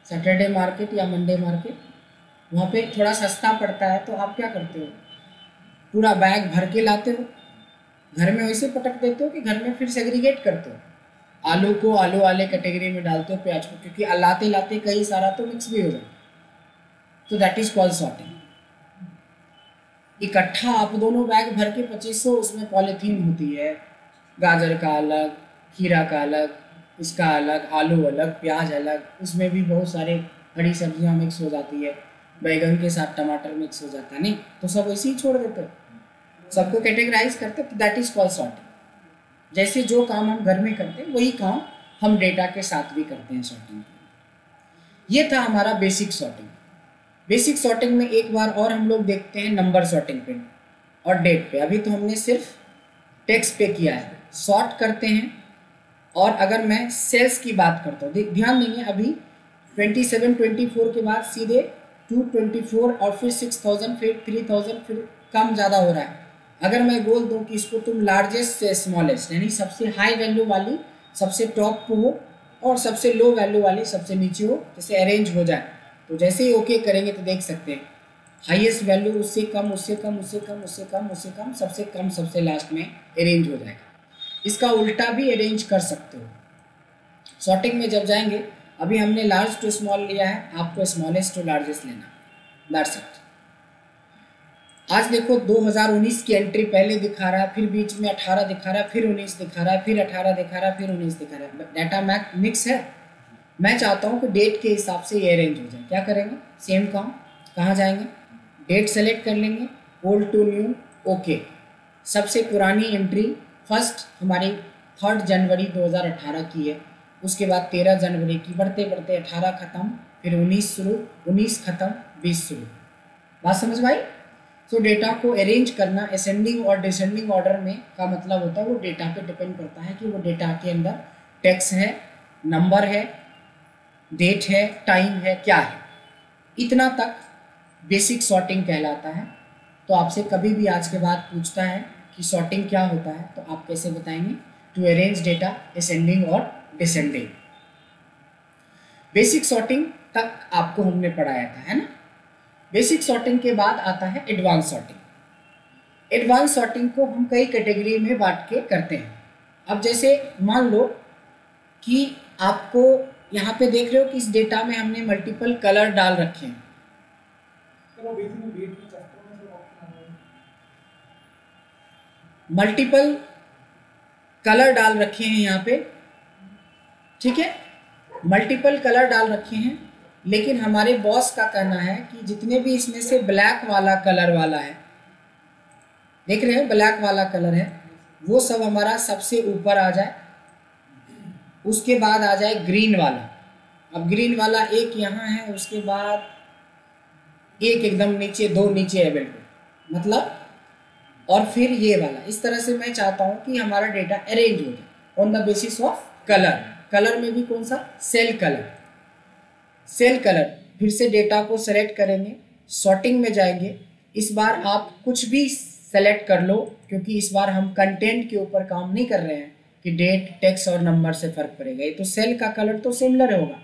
सैटरडे मार्केट या मंडे मार्केट, वहाँ पे थोड़ा सस्ता पड़ता है तो आप क्या करते हो? पूरा बैग भर के लाते हो, घर में वैसे पटक देते हो कि घर में फिर सेग्रीगेट करते हो? आलू को आलू वाले कैटेगरी में डालते हो, प्याज को, क्योंकि लाते लाते कई सारा तो मिक्स भी हो जाए। तो दैट इज कॉल्ड सॉर्टिंग। इकट्ठा आप दोनों बैग भर के 2500, उसमें पॉलीथीन होती है, गाजर का अलग, खीरा का अलग, इसका अलग, आलू अलग, प्याज अलग, उसमें भी बहुत सारे हरी सब्जियां मिक्स हो जाती है, बैगन के साथ टमाटर मिक्स हो जाता है, नहीं तो सब ऐसे ही छोड़ देते हो, सबको कैटेगराइज करते, तो दैट इज कॉल्ड सॉर्टिंग। जैसे जो काम हम घर में करते हैं वही काम हम डेटा के साथ भी करते हैं सॉर्टिंग। ये था हमारा बेसिक सॉर्टिंग। बेसिक सॉर्टिंग में एक बार और हम लोग देखते हैं नंबर सॉर्टिंग पे और डेट पे। अभी तो हमने सिर्फ टेक्स्ट पे किया है, सॉर्ट करते हैं। और अगर मैं सेल्स की बात करता हूँ, ध्यान देंगे अभी 27 24 के बाद सीधे 224 और फिर 6000 फिर 3000 फिर कम ज़्यादा हो रहा है। अगर मैं बोल दूँ कि इसको तुम लार्जेस्ट से स्मॉलेस्ट यानी सबसे हाई वैल्यू वाली सबसे टॉप पे हो और सबसे लो वैल्यू वाली सबसे नीचे हो, जैसे अरेंज हो जाए, तो जैसे ही ओके करेंगे तो देख सकते हैं हाईएस्ट वैल्यू उससे कम उससे कम उससे कम उससे कम उससे कम सबसे लास्ट में अरेंज हो जाएगा। इसका उल्टा भी अरेंज कर सकते हो। सॉर्टिंग में जब जाएंगे, अभी हमने लार्ज टू स्मॉल लिया है, आपको स्मॉलेस्ट टू लार्जेस्ट लेना, दैट्स इट। आज देखो 2019 की एंट्री पहले दिखा रहा है, फिर बीच में 18 दिखा रहा है, फिर 19 दिखा रहा है, फिर 18 दिखा रहा है, फिर 19 दिखा रहा है। डाटा मिक्स है। मैं चाहता हूँ कि डेट के हिसाब से ये अरेंज हो जाए। क्या करेंगे, सेम काम, कहाँ जाएंगे, डेट सेलेक्ट कर लेंगे, ओल्ड टू न्यू, ओके। सबसे पुरानी एंट्री फर्स्ट हमारी 3 जनवरी 2018 की है, उसके बाद 13 जनवरी की, बढ़ते बढ़ते 18 ख़त्म, फिर 19 शुरू, 19 ख़त्म, 20 शुरू। बात समझ में आई? तो डेटा को अरेंज करना असेंडिंग और डिसेंडिंग ऑर्डर में का मतलब होता है वो डेटा पे डिपेंड करता है कि वो डेटा के अंदर टेक्स्ट है, नंबर है, डेट है, टाइम है, क्या है। इतना तक बेसिक सॉर्टिंग कहलाता है। तो आपसे कभी भी आज के बाद पूछता है कि सॉर्टिंग क्या होता है, तो आप कैसे बताएंगे, टू अरेंज डेटा असेंडिंग और डिसेंडिंग। बेसिक सॉर्टिंग तक आपको हमने पढ़ाया था, है ना। बेसिक सॉर्टिंग के बाद आता है एडवांस सॉर्टिंग। एडवांस सॉर्टिंग को हम कई कैटेगरी में बांट के करते हैं। अब जैसे मान लो कि आपको यहाँ पे देख रहे हो कि इस डेटा में हमने मल्टीपल कलर डाल रखे हैं। मल्टीपल कलर डाल रखे हैं यहाँ पे, ठीक है, मल्टीपल कलर डाल रखे हैं। लेकिन हमारे बॉस का कहना है कि जितने भी इसमें से ब्लैक वाला कलर वाला है, देख रहे हैं ब्लैक वाला कलर है, वो सब हमारा सबसे ऊपर आ जाए, उसके बाद आ जाए ग्रीन वाला। अब ग्रीन वाला एक यहाँ है, उसके बाद एक एकदम नीचे, दो नीचे है बिल्कुल, मतलब, और फिर ये वाला। इस तरह से मैं चाहता हूँ कि हमारा डेटा अरेंज हो जाए on the basis of colour. Colour में भी कौन सा, सेल कलर। सेल कलर, फिर से डेटा को सेलेक्ट करेंगे, सॉर्टिंग में जाएंगे। इस बार आप कुछ भी सेलेक्ट कर लो, क्योंकि इस बार हम कंटेंट के ऊपर काम नहीं कर रहे हैं कि डेट, टेक्स्ट और नंबर से फर्क पड़ेगा। ये तो सेल का कलर तो सिमिलर होगा,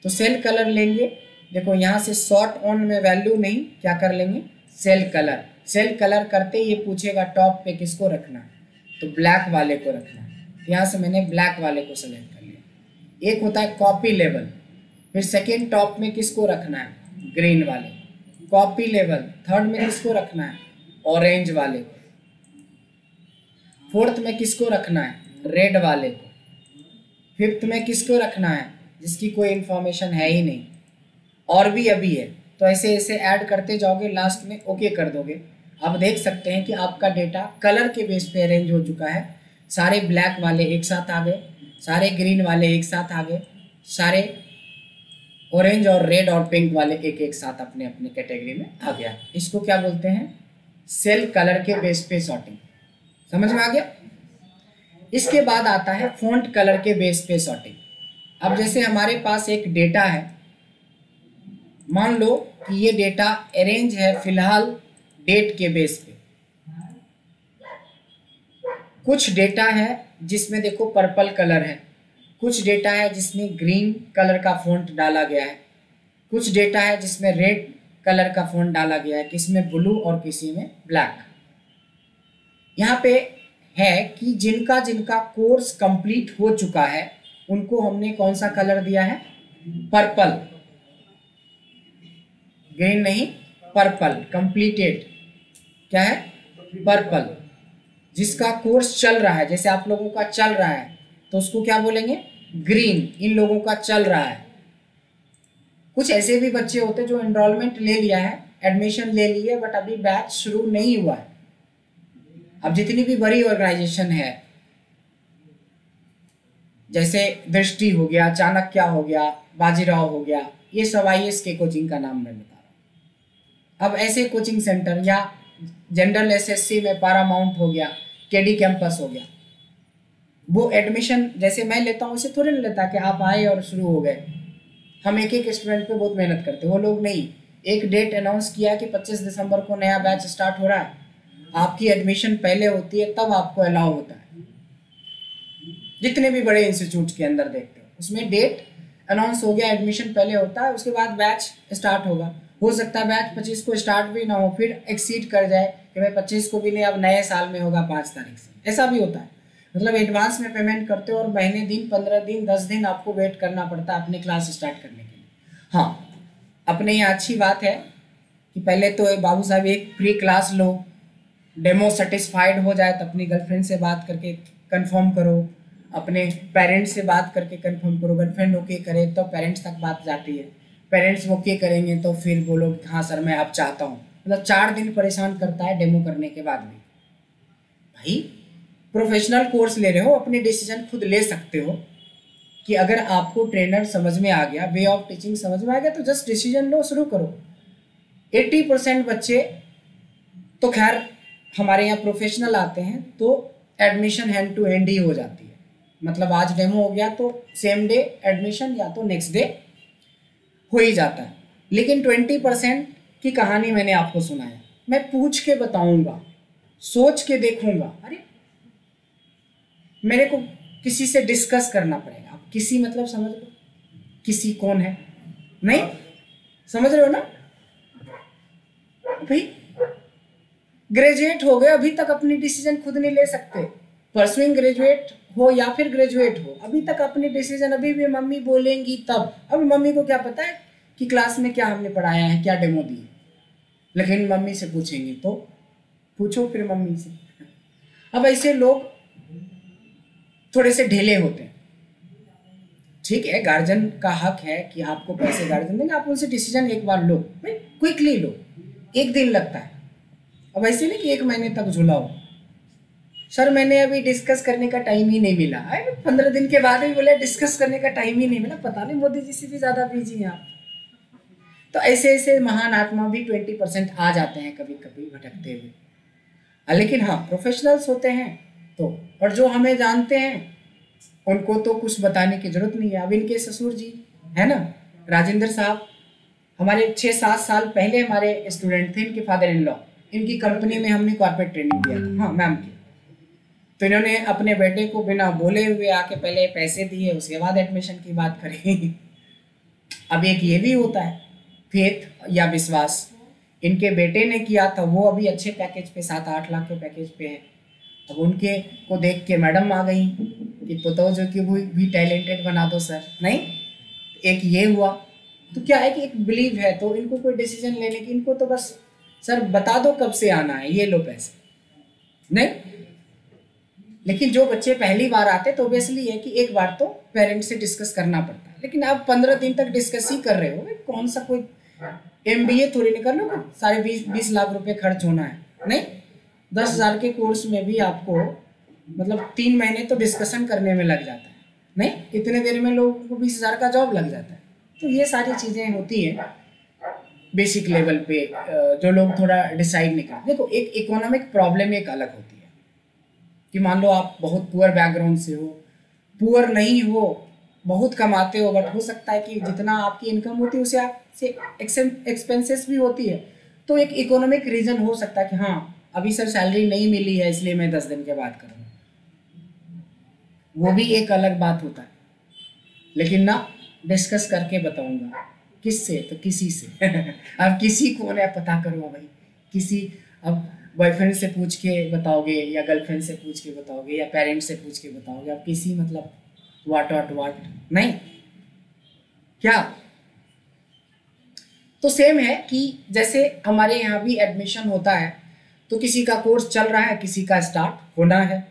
तो सेल कलर लेंगे। देखो यहाँ से सॉर्ट ऑन में वैल्यू नहीं, क्या कर लेंगे, सेल कलर। सेल कलर करते ये पूछेगा टॉप पे किसको रखना है, तो ब्लैक वाले को रखना है। यहाँ से मैंने ब्लैक वाले को सेलेक्ट कर लिया। एक होता है कॉपी लेवल, फिर सेकेंड टॉप में किसको रखना है, ग्रीन वाले, कॉपी लेवल। थर्ड में किसको रखना है, ऑरेंज वाले को। फोर्थ में किसको रखना है, रेड वाले को। फिफ्थ में किसको रखना है, जिसकी कोई इंफॉर्मेशन है ही नहीं, और भी अभी है। तो ऐसे ऐसे ऐड करते जाओगे, लास्ट में ओके कर दोगे। अब देख सकते हैं कि आपका डेटा कलर के बेस पे अरेंज हो चुका है। सारे ब्लैक वाले एक साथ आ गए, सारे ग्रीन वाले एक साथ आ गए, सारे ऑरेंज और रेड और पिंक वाले एक एक साथ अपने अपने कैटेगरी में आ गया। इसको क्या बोलते हैं, सेल कलर के बेस पे सॉर्टिंग। समझ में आ गया। इसके बाद आता है फॉन्ट कलर के बेस पे सॉर्टिंग। अब जैसे हमारे पास एक डेटा है, मान लो कि ये डेटा अरेंज है फिलहाल डेट के बेस पे। कुछ डेटा है जिसमें देखो पर्पल कलर है, कुछ डेटा है जिसमें ग्रीन कलर का फॉन्ट डाला गया है, कुछ डेटा है जिसमें रेड कलर का फॉन्ट डाला गया है, किसी में ब्लू और किसी में ब्लैक। यहाँ पे है कि जिनका जिनका कोर्स कंप्लीट हो चुका है उनको हमने कौन सा कलर दिया है, पर्पल, ग्रीन नहीं, पर्पल। कंप्लीटेड क्या है, पर्पल। जिसका कोर्स चल रहा है, जैसे आप लोगों का चल रहा है तो उसको क्या बोलेंगे, ग्रीन। इन लोगों का चल रहा है। कुछ ऐसे भी बच्चे होते हैं जो एनरोलमेंट ले लिया है, एडमिशन ले ली है, बट अभी बैच शुरू नहीं हुआ है। अब जितनी भी बड़ी ऑर्गेनाइजेशन है, जैसे दृष्टि हो गया, चाणक्य हो गया, बाजीराव हो गया, ये सब IAS के कोचिंग का नाम मैं बता रहा हूँ। अब ऐसे कोचिंग सेंटर या जनरल SSC में पैरामाउंट हो गया, KD कैंपस हो गया, वो एडमिशन जैसे मैं लेता हूँ उसे थोड़ी ना लेता कि आप आए और शुरू हो गए। हम एक एक स्टूडेंट पे बहुत मेहनत करते हैं, वो लोग नहीं। एक डेट अनाउंस किया कि 25 दिसंबर को नया बैच स्टार्ट हो रहा है, आपकी एडमिशन पहले होती है तब आपको अलाउ होता है। जितने भी बड़े इंस्टीट्यूट के अंदर देखते हो उसमें डेट अनाउंस हो गया, एडमिशन पहले होता है, उसके बाद बैच स्टार्ट होगा। हो सकता है बैच 25 को स्टार्ट भी ना हो, फिर एक्सीड कर जाए कि भाई 25 को भी नहीं, अब नए साल में होगा 5 तारीख से, ऐसा भी होता है। मतलब एडवांस में पेमेंट करते हो और महीने दिन 15 दिन 10 दिन आपको वेट करना पड़ता है अपनी क्लास स्टार्ट करने के लिए। हाँ, अपने यहाँ अच्छी बात है कि पहले तो बाबू साहब एक फ्री क्लास लो, डेमो सेटिस्फाइड हो जाए तो अपनी गर्लफ्रेंड से बात करके कंफर्म करो, अपने पेरेंट्स से बात करके कंफर्म करो। गर्लफ्रेंड ओके करे तो पेरेंट्स तक बात जाती है, पेरेंट्स ओके करेंगे तो फिर बोलो कि हाँ सर मैं अब चाहता हूँ। मतलब 4 दिन परेशान करता है डेमो करने के बाद भी। भाई प्रोफेशनल कोर्स ले रहे हो, अपने डिसीजन खुद ले सकते हो कि अगर आपको ट्रेनर समझ में आ गया, वे ऑफ टीचिंग समझ में आ गया तो जस्ट डिसीजन लो, शुरू करो। 80% बच्चे तो खैर हमारे यहाँ प्रोफेशनल आते हैं तो एडमिशन हैंड टू हैंड ही हो जाती है। मतलब आज डेमो हो गया तो सेम डे एडमिशन या तो नेक्स्ट डे हो ही जाता है। लेकिन 20% की कहानी मैंने आपको सुनाया, मैं पूछ के बताऊंगा, सोच के देखूंगा। अरे मेरे को किसी से डिस्कस करना पड़ेगा। अब किसी मतलब समझ लो, किसी कौन है, नहीं समझ रहे हो ना भाई? ग्रेजुएट हो गए, अभी तक अपनी डिसीजन खुद नहीं ले सकते। परसुइंग ग्रेजुएट हो या फिर ग्रेजुएट हो, अभी तक अपनी डिसीजन, अभी भी मम्मी बोलेंगी तब। अब मम्मी को क्या पता है कि क्लास में क्या हमने पढ़ाया है, क्या डेमो दी, लेकिन मम्मी से पूछेंगे तो पूछो फिर मम्मी से। अब ऐसे लोग थोड़े से ढीले होते हैं। ठीक है, गार्जियन का हक है कि आपको पैसे गार्जियन देंगे, आप उनसे डिसीजन एक बार लो, भाई क्विकली लो, 1 दिन लगता है। अब ऐसे नहीं कि 1 महीने तक झुलाओ, सर मैंने अभी डिस्कस करने का टाइम ही नहीं मिला। 15 दिन के बाद ही बोले डिस्कस करने का टाइम ही नहीं मिला, पता नहीं मोदी जी से भी ज़्यादा बिजी हैं आप। तो ऐसे ऐसे महान आत्मा भी 20% आ जाते हैं कभी कभी भटकते हुए। लेकिन हाँ, प्रोफेशनल्स होते हैं तो, और जो हमें जानते हैं उनको तो कुछ बताने की जरूरत नहीं है। अब इनके ससुर जी है ना, राजेंद्र साहब, हमारे 6-7 साल पहले हमारे स्टूडेंट थे, इनके फादर इन लॉ। इनकी कंपनी में हमने कॉर्पोरेट ट्रेनिंग दिया था, हाँ मैम की। तो इन्होंने अपने बेटे को बिना बोले हुए आके पहले पैसे दिए, उसके बाद एडमिशन की बात करी। अब एक ये भी होता है फेथ या विश्वास। इनके बेटे ने किया था, वो अभी अच्छे पैकेज पे 7-8 लाख के पैकेज पे है। अब उनके को देख के मैडम आ गई कि पुतो जो कि वो भी टैलेंटेड बना दो सर। नहीं, एक ये हुआ। तो क्या है कि एक बिलीव है, तो इनको कोई डिसीजन लेने की, इनको तो बस सर बता दो कब से आना है, ये लो पैसे। नहीं, लेकिन जो बच्चे पहली बार आते तो ऑब्वियसली है कि एक बार तो पेरेंट्स से डिस्कस करना पड़ता है। लेकिन आप 15 दिन तक डिस्कस ही कर रहे हो, कौन सा कोई MBA थोड़ी नहीं कर लो, सारे 20 लाख रुपए खर्च होना है। नहीं, 10,000 के कोर्स में भी आपको मतलब 3 महीने तो डिस्कशन करने में लग जाता है। नहीं, इतने देर में लोगों को 20,000 का जॉब लग जाता है। तो ये सारी चीज़ें होती हैं बेसिक लेवल पे, जो लोग थोड़ा डिसाइड नहीं करते। देखो, एक इकोनॉमिक प्रॉब्लम एक अलग होती है कि मान लो आप बहुत पुअर बैकग्राउंड से हो, पुअर नहीं हो, बहुत कमाते हो, बट हो सकता है कि जितना आपकी इनकम होती है उसे आपसे एक्सपेंसेस भी होती है। तो एक इकोनॉमिक रीज़न हो सकता है कि हाँ अभी सर सैलरी नहीं मिली है इसलिए मैं 10 दिन के बाद करूँगा, वो भी एक अलग बात होता है। लेकिन ना, डिस्कस करके बताऊंगा। किससे? तो किसी से। अब किसी को ना पता करो भाई, किसी, अब बॉयफ्रेंड से पूछ के बताओगे या गर्लफ्रेंड से पूछ के बताओगे या पेरेंट्स से पूछ के बताओगे? अब किसी मतलब वाट नहीं क्या? तो सेम है कि जैसे हमारे यहाँ भी एडमिशन होता है तो किसी का कोर्स चल रहा है, किसी का स्टार्ट होना है,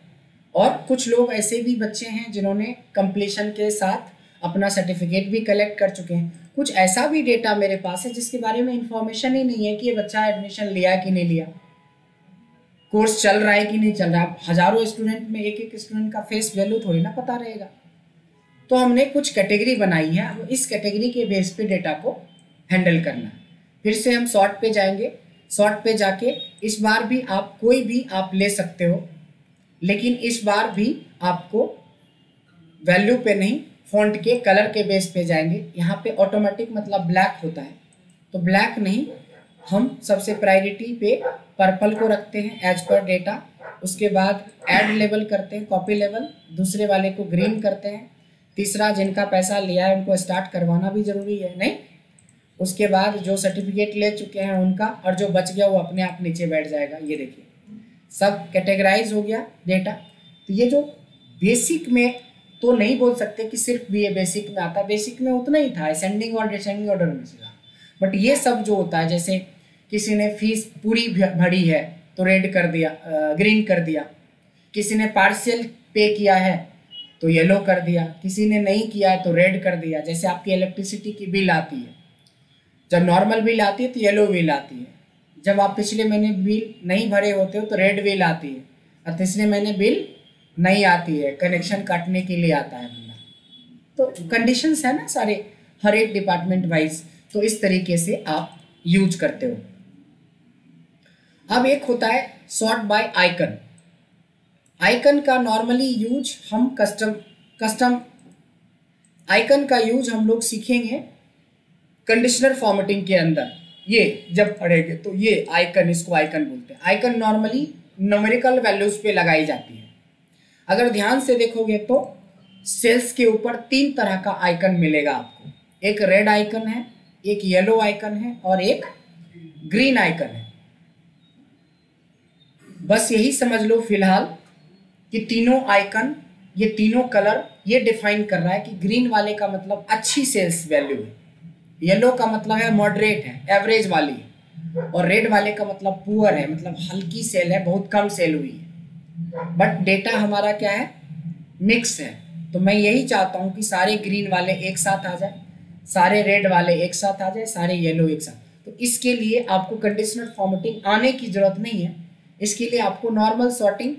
और कुछ लोग ऐसे भी बच्चे हैं जिन्होंने कंप्लीशन के साथ अपना सर्टिफिकेट भी कलेक्ट कर चुके हैं। कुछ ऐसा भी डेटा मेरे पास है जिसके बारे में इंफॉर्मेशन ही नहीं है कि ये बच्चा एडमिशन लिया कि नहीं लिया, कोर्स चल रहा है कि नहीं चल रहा है। हजारों स्टूडेंट में एक एक स्टूडेंट का फेस वैल्यू थोड़ी ना पता रहेगा। तो हमने कुछ कैटेगरी बनाई है, अब इस कैटेगरी के बेस पे डेटा को हैंडल करना है। फिर से हम सॉर्ट पे जाएंगे, सॉर्ट पे जाके इस बार भी आप कोई भी आप ले सकते हो, लेकिन इस बार भी आपको वैल्यू पे नहीं, फॉन्ट के कलर के बेस पे जाएंगे। यहाँ पे ऑटोमेटिक मतलब ब्लैक होता है, तो ब्लैक नहीं, हम सबसे प्रायोरिटी पे पर्पल को रखते हैं एज पर डेटा। उसके बाद ऐड लेवल करते हैं, कॉपी लेवल, दूसरे वाले को ग्रीन करते हैं। तीसरा, जिनका पैसा लिया है उनको स्टार्ट करवाना भी जरूरी है नहीं। उसके बाद जो सर्टिफिकेट ले चुके हैं उनका, और जो बच गया वो अपने आप नीचे बैठ जाएगा। ये देखिए सब कैटेगराइज हो गया डेटा। तो ये जो बेसिक में तो नहीं बोल सकते कि सिर्फ भी ये बेसिक में आता, बेसिक में उतना ही था, असेंडिंग और डिसेंडिंग ऑर्डर में से। बट ये सब जो होता है, जैसे किसी ने फीस पूरी भरी है तो रेड कर दिया, ग्रीन कर दिया, किसी ने पार्शियल पे किया है तो येलो कर दिया, किसी ने नहीं किया है तो रेड कर दिया। जैसे आपकी इलेक्ट्रिसिटी की बिल आती है, जब नॉर्मल बिल आती है तो येलो बिल आती है, जब आप पिछले महीने बिल नहीं भरे होते हो तो रेड बिल आती है, और तीसरे महीने बिल नहीं आती है, कनेक्शन काटने के लिए आता है बंदा। तो कंडीशंस है ना सारे, हर एक डिपार्टमेंट वाइज। तो इस तरीके से आप यूज करते हो। अब एक होता है सॉर्ट बाय आइकन। आइकन का नॉर्मली यूज हम कस्टम आइकन का यूज हम लोग सीखेंगे कंडीशनर फॉर्मेटिंग के अंदर। ये जब पढ़ेंगे तो ये आइकन, इसको आइकन बोलते हैं। आइकन नॉर्मली न्यूमेरिकल वैल्यूज पे लगाई जाती है। अगर ध्यान से देखोगे तो सेल्स के ऊपर 3 तरह का आइकन मिलेगा आपको। एक रेड आइकन है, एक येलो आइकन है और एक ग्रीन आइकन है। बस यही समझ लो फिलहाल कि तीनों आइकन, ये तीनों कलर ये डिफाइन कर रहा है कि ग्रीन वाले का मतलब अच्छी सेल्स वैल्यू है, येलो का मतलब है मॉडरेट है, एवरेज वाली है, और रेड वाले का मतलब पुअर है, मतलब हल्की सेल है, बहुत कम सेल हुई है। बट डेटा हमारा क्या है, मिक्स है। तो मैं यही चाहता हूँ कि सारे ग्रीन वाले एक साथ आ जाए, सारे रेड वाले एक साथ आ जाए, सारे येलो एक साथ। तो इसके लिए आपको कंडीशनल फॉर्मेटिंग आने की जरूरत नहीं है। इसके लिए आपको नॉर्मल सॉर्टिंग,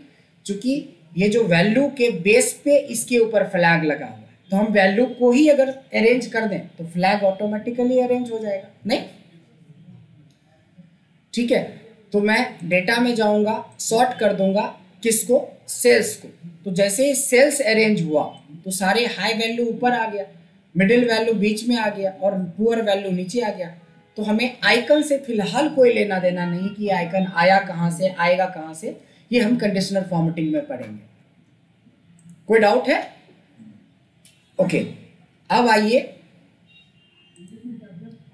चूंकि ये जो वैल्यू के बेस पे इसके ऊपर फ्लैग लगा हुआ है, तो हम वैल्यू को ही अगर अरेंज कर दें तो फ्लैग ऑटोमेटिकली अरेंज हो जाएगा नहीं। ठीक है, तो मैं डेटा में जाऊंगा, सॉर्ट कर दूंगा किसको, सेल्स को। तो जैसे ही सेल्स अरेंज हुआ तो सारे हाई वैल्यू ऊपर आ गया, मिडिल वैल्यू बीच में आ गया और पुअर वैल्यू नीचे आ गया। तो हमें आइकन से फिलहाल कोई लेना देना नहीं कि आइकन आया कहां से, आएगा कहां से, ये हम कंडीशनल फॉर्मेटिंग में पढ़ेंगे। कोई डाउट है? ओके, अब आइए,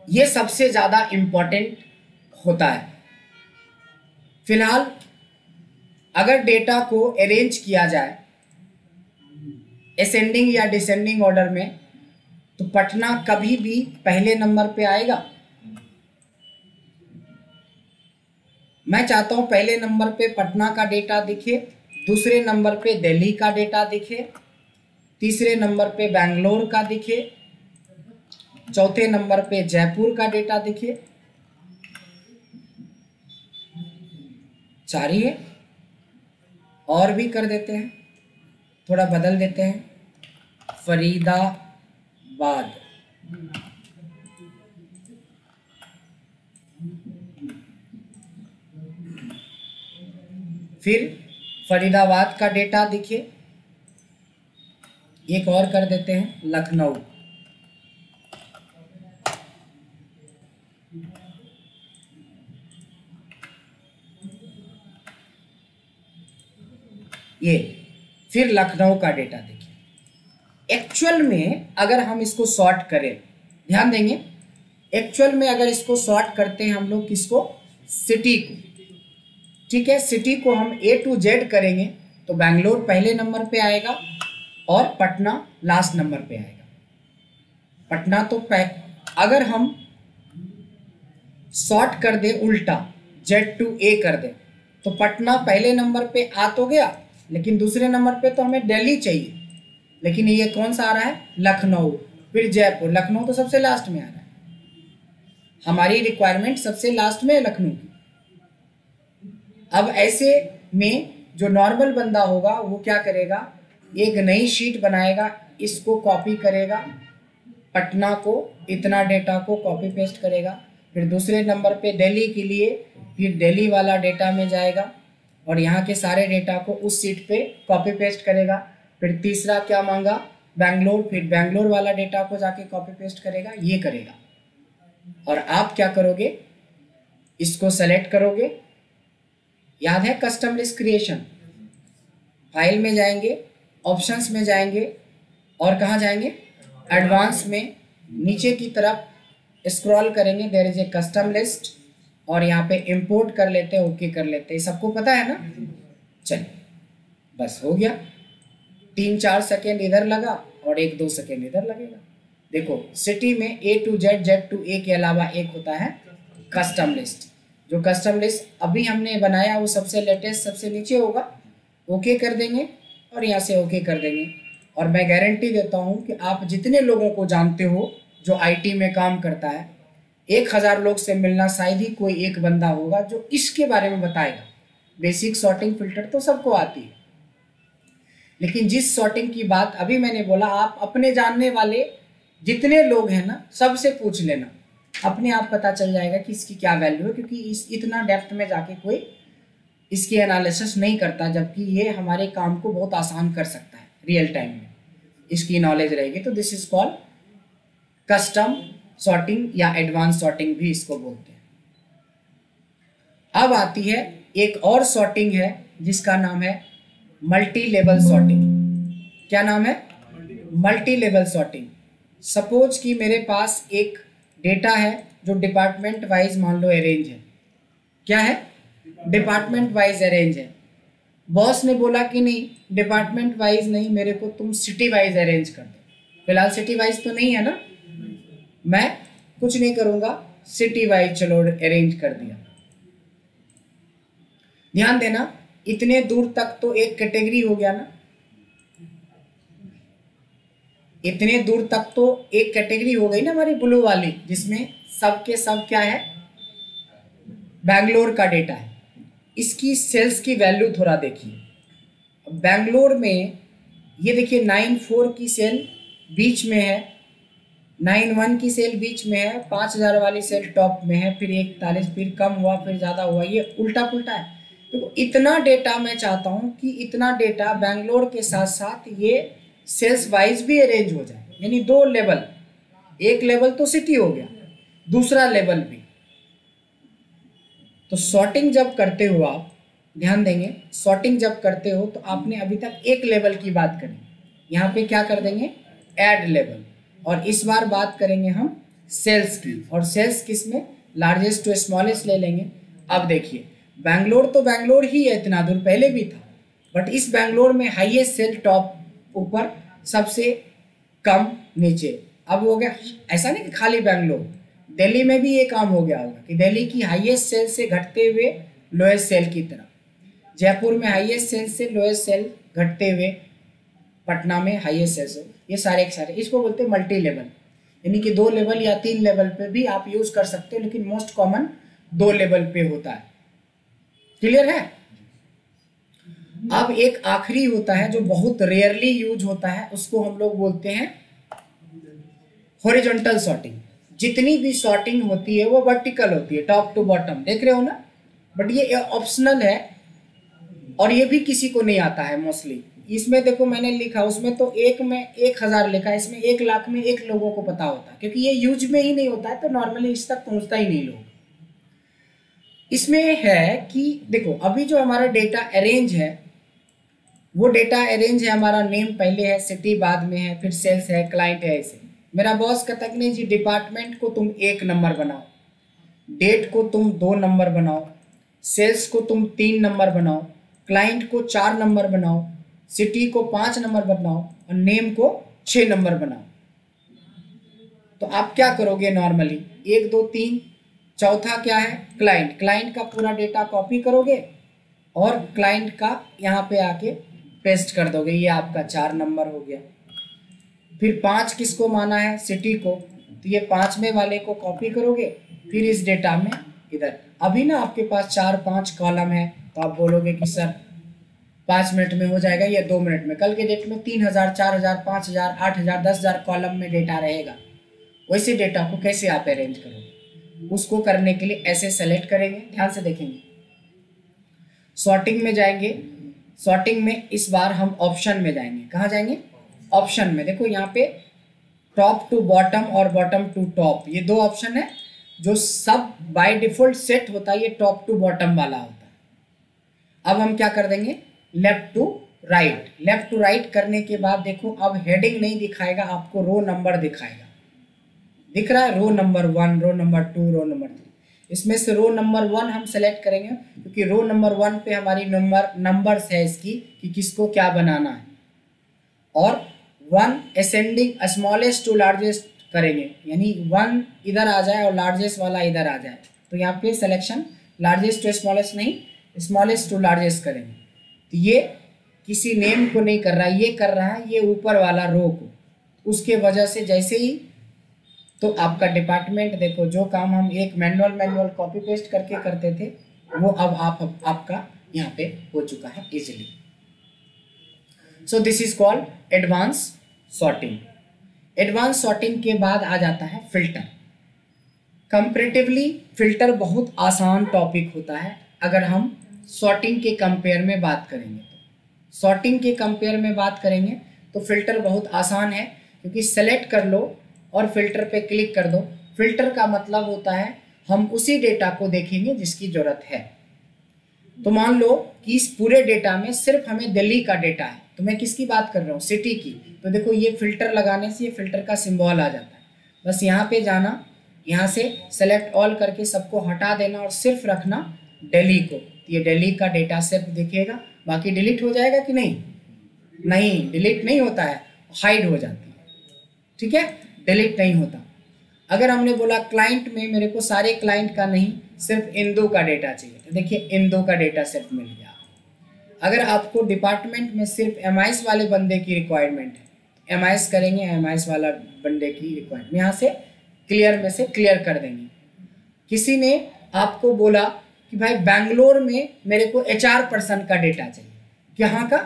ये सबसे ज्यादा इंपॉर्टेंट होता है। फिलहाल अगर डेटा को अरेंज किया जाए असेंडिंग या डिसेंडिंग ऑर्डर में, तो पटना कभी भी पहले नंबर पे आएगा। मैं चाहता हूं पहले नंबर पे पटना का डेटा दिखे, दूसरे नंबर पे दिल्ली का डेटा दिखे, तीसरे नंबर पे बैंगलोर का दिखे, चौथे नंबर पे जयपुर का डेटा दिखे। 4 ही है, और भी कर देते हैं, थोड़ा बदल देते हैं, फरीदाबाद, फिर फरीदाबाद का डेटा दिखे। एक और कर देते हैं, लखनऊ, ये फिर लखनऊ का डेटा देखिए। एक्चुअल में अगर हम इसको सॉर्ट करें, ध्यान देंगे, एक्चुअल में अगर इसको सॉर्ट करते हैं हम लोग किसको, सिटी को। ठीक है, सिटी को हम A to Z करेंगे तो बैंगलोर पहले नंबर पे आएगा और पटना लास्ट नंबर पे आएगा। पटना तो अगर हम सॉर्ट कर दें उल्टा, Z to A कर दें, तो पटना पहले नंबर पे आ तो गया, लेकिन दूसरे नंबर पे तो हमें दिल्ली चाहिए, लेकिन ये कौन सा आ रहा है, लखनऊ, फिर जयपुर। लखनऊ तो सबसे लास्ट में आ रहा है, हमारी रिक्वायरमेंट सबसे लास्ट में है लखनऊ की। अब ऐसे में जो नॉर्मल बंदा होगा वो क्या करेगा, एक नई शीट बनाएगा, इसको कॉपी करेगा, पटना को, इतना डेटा को कॉपी पेस्ट करेगा, फिर दूसरे नंबर पे दिल्ली के लिए, फिर दिल्ली वाला डेटा में जाएगा और यहाँ के सारे डेटा को उस शीट पे कॉपी पेस्ट करेगा। फिर तीसरा क्या मांगा, बैंगलोर, फिर बैंगलोर वाला डेटा को जाके कॉपी पेस्ट करेगा, ये करेगा। और आप क्या करोगे, इसको सेलेक्ट करोगे, याद है कस्टम लिस्ट क्रिएशन, फाइल में जाएंगे, ऑप्शंस में जाएंगे और कहाँ जाएंगे, एडवांस में नीचे की तरफ स्क्रॉल करेंगे, there is a custom list और यहाँ पे इंपोर्ट कर लेते हैं, ओके कर लेते हैं। सबको पता है ना? चलिए बस हो गया। 3-4 सेकेंड इधर लगा और 1-2 सेकेंड इधर लगेगा। देखो सिटी में A to Z, Z to A के अलावा एक होता है कस्टम लिस्ट। जो कस्टम लिस्ट अभी हमने बनाया वो सबसे लेटेस्ट, सबसे नीचे होगा। ओके कर देंगे और यहाँ से ओके कर देंगे। और मैं गारंटी देता हूँ कि आप जितने लोगों को जानते हो जो IT में काम करता है, 1000 लोग से मिलना शायद ही कोई एक बंदा होगा जो इसके बारे में बताएगा। बेसिक सॉर्टिंग फिल्टर तो सबको आती है, लेकिन जिस सॉर्टिंग की बात अभी मैंने बोला, आप अपने जानने वाले जितने लोग हैं ना, सबसे पूछ लेना, अपने आप पता चल जाएगा कि इसकी क्या वैल्यू है। क्योंकि इतना डेप्थ में जाके कोई इसकी एनालिसिस नहीं करता, जबकि ये हमारे काम को बहुत आसान कर सकता है रियल टाइम में, इसकी नॉलेज रहेगी। तो this is called custom sorting या एडवांस सॉर्टिंग भी इसको बोलते हैं। अब आती है एक और सॉर्टिंग है जिसका नाम है मल्टी लेवल सॉर्टिंग। क्या नाम है? Multi level sorting. सपोज कि मेरे पास एक डेटा है जो डिपार्टमेंट वाइज मान लो अरेंज है। क्या है? डिपार्टमेंट वाइज अरेंज है। बॉस ने बोला कि नहीं डिपार्टमेंट वाइज नहीं, मेरे को तुम सिटी वाइज अरेंज कर दो। फिलहाल सिटी वाइज तो नहीं है ना, मैं कुछ नहीं करूंगा, सिटी वाइज चलो अरेंज कर दिया। ध्यान देना, इतने दूर तक तो एक कैटेगरी हो गया ना, इतने दूर तक तो एक कैटेगरी हो गई ना हमारी ब्लू वाली, जिसमें सब के सब क्या है, बैंगलोर का डेटा है। इसकी सेल्स की वैल्यू थोड़ा देखिए। बैंगलोर में ये देखिए 94 की सेल बीच में है, 91 की सेल बीच में है, 5000 वाली सेल टॉप में है, फिर 41, फिर कम हुआ, फिर ज़्यादा हुआ, ये उल्टा पुल्टा है। तो इतना डेटा मैं चाहता हूँ कि इतना डेटा बैंगलोर के साथ साथ ये सेल्स वाइज भी अरेंज हो जाए, यानी 2 लेवल, एक लेवल तो सिटी हो गया, दूसरा लेवल भी। तो सॉर्टिंग जब करते हो आप ध्यान देंगे, सॉर्टिंग जब करते हो तो आपने अभी तक एक लेवल की बात करी, यहाँ पे क्या कर देंगे, ऐड लेवल। और इस बार बात करेंगे हम सेल्स की, और सेल्स किस में, लार्जेस्ट टू स्मॉलेस्ट ले लेंगे। अब देखिए बैंगलोर तो बैंगलोर ही है, इतना दूर पहले भी था, बट इस बैंगलोर में हाईएस्ट सेल टॉप ऊपर, सबसे कम नीचे। अब हो गया ऐसा नहीं कि खाली बैंगलोर, दिल्ली में भी ये काम हो गया होगा कि दिल्ली की हाईएस्ट सेल से घटते हुए लोएस्ट सेल की तरफ, जयपुर में हाईएस्ट सेल से लोएस्ट सेल घटते हुए, पटना में हाईएस्ट सेल से, ये सारे के सारे, इसको बोलते हैं मल्टी लेवल। यानी कि 2 लेवल या 3 लेवल पे भी आप यूज कर सकते हो, लेकिन मोस्ट कॉमन 2 लेवल पे होता है। क्लियर है? अब एक आखिरी होता है जो बहुत रेयरली यूज होता है, उसको हम लोग बोलते हैं हॉरिजॉन्टल सॉर्टिंग। जितनी भी सॉर्टिंग होती है वो वर्टिकल होती है, टॉप टू बॉटम, देख रहे हो ना, बट ये ऑप्शनल है और ये भी किसी को नहीं आता है मोस्टली। इसमें देखो मैंने लिखा, उसमें तो एक में 1000 लिखा है, इसमें 1 लाख में 1 लोगों को पता होता है, क्योंकि ये यूज में ही नहीं होता है, तो नॉर्मली इस तक पहुंचता ही नहीं लोग। इसमें है कि देखो अभी जो हमारा डेटा अरेंज है, वो डेटा अरेंज है, हमारा नेम पहले है, सिटी बाद में है, फिर सेल्स है, क्लाइंट है। ऐसे मेरा बॉस कहता है कि नहीं जी डिपार्टमेंट को तुम 1 नंबर बनाओ, डेट को तुम 2 नंबर बनाओ, सेल्स को तुम 3 नंबर बनाओ, क्लाइंट को 4 नंबर बनाओ, सिटी को 5 नंबर बनाओ और नेम को 6 नंबर बनाओ। तो आप क्या करोगे नॉर्मली, 1 2 3, चौथा क्या है, क्लाइंट, क्लाइंट का पूरा डेटा कॉपी करोगे और क्लाइंट का यहाँ पे आके पेस्ट कर दोगे, ये आपका 4 नंबर हो गया। फिर 5 किसको माना है, सिटी को, तो ये 5वें वाले को कॉपी करोगे, फिर इस डेटा में इधर। अभी ना आपके पास 4-5 कॉलम है, तो आप बोलोगे कि सर 5 मिनट में हो जाएगा या 2 मिनट में। कल के डेट में 3000, 4000, 5000, 8000, 10000 कॉलम में डेटा रहेगा। वैसे डेटा को कैसे आप अरेंज करोगे, उसको करने के लिए ऐसे सेलेक्ट करेंगे, ध्यान से देखेंगे, सॉर्टिंग में जाएंगे, सॉर्टिंग में इस बार हम ऑप्शन में जाएंगे। कहाँ जाएंगे, ऑप्शन में देखो यहाँ पे टॉप टू बॉटम और बॉटम टू टॉप, ये दो ऑप्शन है। जो सब बाय डिफॉल्ट सेट होता है ये टॉप टू बॉटम वाला होता है। अब हम क्या कर देंगे, left to right. Left to right करने के बाद देखो अब हेडिंग नहीं दिखाएगा, आपको रो नंबर दिखाएगा। दिख रहा है row number 1, row number 2, row number 3। इसमें से रो नंबर 1 हम सेलेक्ट करेंगे क्योंकि रो नंबर 1 पे हमारी नंबर्स है इसकी कि किसको क्या बनाना है। और 1 असेंडिंग स्मॉलेस्ट टू लार्जेस्ट करेंगे, यानी 1 इधर आ जाए और लार्जेस्ट वाला इधर आ जाए। तो यहाँ पे सिलेक्शन लार्जेस्ट टू स्मॉलेस्ट नहीं, स्मॉलेस्ट टू लार्जेस्ट करेंगे। तो ये किसी नेम को नहीं कर रहा है, ये कर रहा है ये ऊपर वाला रो को। उसके वजह से जैसे ही तो आपका डिपार्टमेंट देखो, जो काम हम एक मैनुअल कॉपी पेस्ट करके करते थे वो अब आपका यहाँ पे हो चुका है easily. So this is called advance sorting. Advance sorting के बाद आ जाता है फिल्टर। कंपैरेटिवली फिल्टर बहुत आसान टॉपिक होता है अगर हम सॉर्टिंग के कंपेयर में बात करेंगे। तो सॉर्टिंग के कंपेयर में बात करेंगे तो फिल्टर बहुत आसान है, क्योंकि सेलेक्ट कर लो और फिल्टर पे क्लिक कर दो। फिल्टर का मतलब होता है हम उसी डेटा को देखेंगे जिसकी जरूरत है। तो मान लो कि इस पूरे डेटा में सिर्फ हमें दिल्ली का डेटा है, तो मैं किसकी बात कर रहा हूँ, सिटी की। तो देखो ये फिल्टर लगाने से ये फिल्टर का सिंबल आ जाता है। बस यहाँ पे जाना, यहाँ से सेलेक्ट ऑल करके सबको हटा देना और सिर्फ रखना दिल्ली को। तो ये दिल्ली का डेटा सिर्फ दिखेगा, बाकी डिलीट हो जाएगा कि नहीं? नहीं, डिलीट नहीं होता है, हाइड हो जाती है। ठीक है, डिलीट नहीं होता। अगर हमने बोला क्लाइंट में मेरे को सारे क्लाइंट का नहीं, सिर्फ इंदू का डेटा चाहिए, तो देखिए इंदू का डेटा सिर्फ मिल गया। अगर आपको डिपार्टमेंट में सिर्फ एमआईएस वाले बंदे की रिक्वायरमेंट है, एमआईएस करेंगे, एमआईएस वाला बंदे की रिक्वायरमेंट यहाँ से क्लियर में से क्लियर कर देंगे। किसी ने आपको बोला कि भाई बैंगलोर में मेरे को एचआर पर्सन का डेटा चाहिए, यहाँ का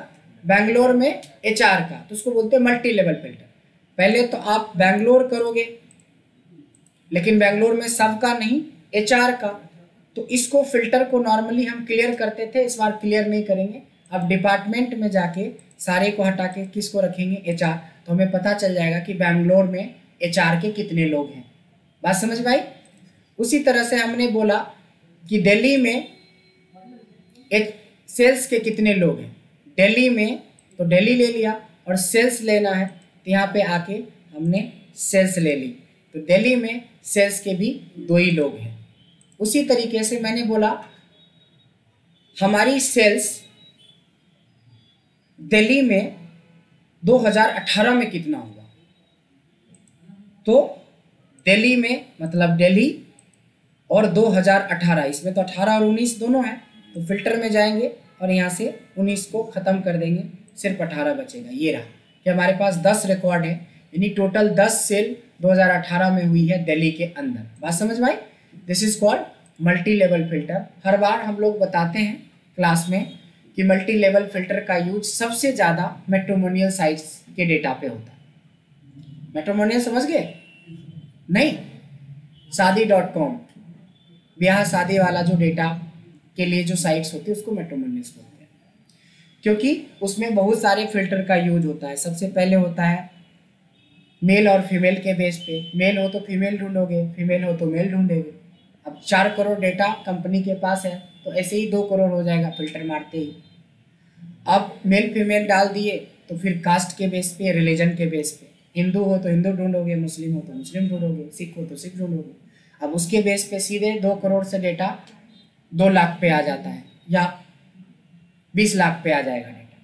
बैंगलोर में एचआर का, तो उसको बोलते हैं मल्टी लेवल फिल्टर। पहले तो आप बैंगलोर करोगे, लेकिन बैंगलोर में सबका नहीं, एचआर का। तो इसको फिल्टर को नॉर्मली हम क्लियर करते थे, इस बार क्लियर नहीं करेंगे। अब डिपार्टमेंट में जाके सारे को हटा के किसको रखेंगे, एचआर। तो हमें पता चल जाएगा कि बैंगलोर में एचआर के कितने लोग हैं। बात समझ में आई? उसी तरह से हमने बोला कि दिल्ली में सेल्स के कितने लोग हैं, दिल्ली में, तो दिल्ली ले लिया, और सेल्स लेना है तो यहाँ पे आके हमने सेल्स ले ली। तो दिल्ली में सेल्स के भी 2 ही लोग हैं। उसी तरीके से मैंने बोला हमारी सेल्स दिल्ली में 2018 में कितना हुआ, तो दिल्ली में मतलब दिल्ली और 2018, इसमें तो 18 और 19 दोनों हैं। तो फिल्टर में जाएंगे और यहाँ से 19 को ख़त्म कर देंगे, सिर्फ 18 बचेगा। ये रहा कि हमारे पास 10 रिकॉर्ड है, यानी टोटल 10 सेल 2018 में हुई है दिल्ली के अंदर। बात समझ में आई? This is called multi level filter. हर बार हम लोग बताते हैं क्लास में कि मल्टी लेवल फिल्टर का यूज सबसे ज़्यादा मैट्रिमोनियल साइट्स के डेटा पे होता है। मैट्रिमोनियल समझ गए? नहीं, शादी.com, ब्याह शादी वाला जो डेटा के लिए जो साइट्स होती है उसको मैट्रिमोनियल बोलते हैं, क्योंकि उसमें बहुत सारे फिल्टर का यूज होता है। सबसे पहले होता है मेल और फीमेल के बेस पे, मेल हो तो फीमेल ढूंढोगे, फीमेल हो तो मेल ढूंढेगे। अब 4 करोड़ डेटा कंपनी के पास है, तो ऐसे ही 2 करोड़ हो जाएगा फिल्टर मारते ही। अब मेल फीमेल डाल दिए तो फिर कास्ट के बेस पे, रिलीजन के बेस पे, हिंदू हो तो हिंदू ढूंढोगे, मुस्लिम हो तो मुस्लिम ढूंढोगे, सिख हो तो सिख ढूंढोगे। अब उसके बेस पे सीधे 2 करोड़ से डेटा 2 लाख पे आ जाता है, या 20 लाख पे आ जाएगा डेटा।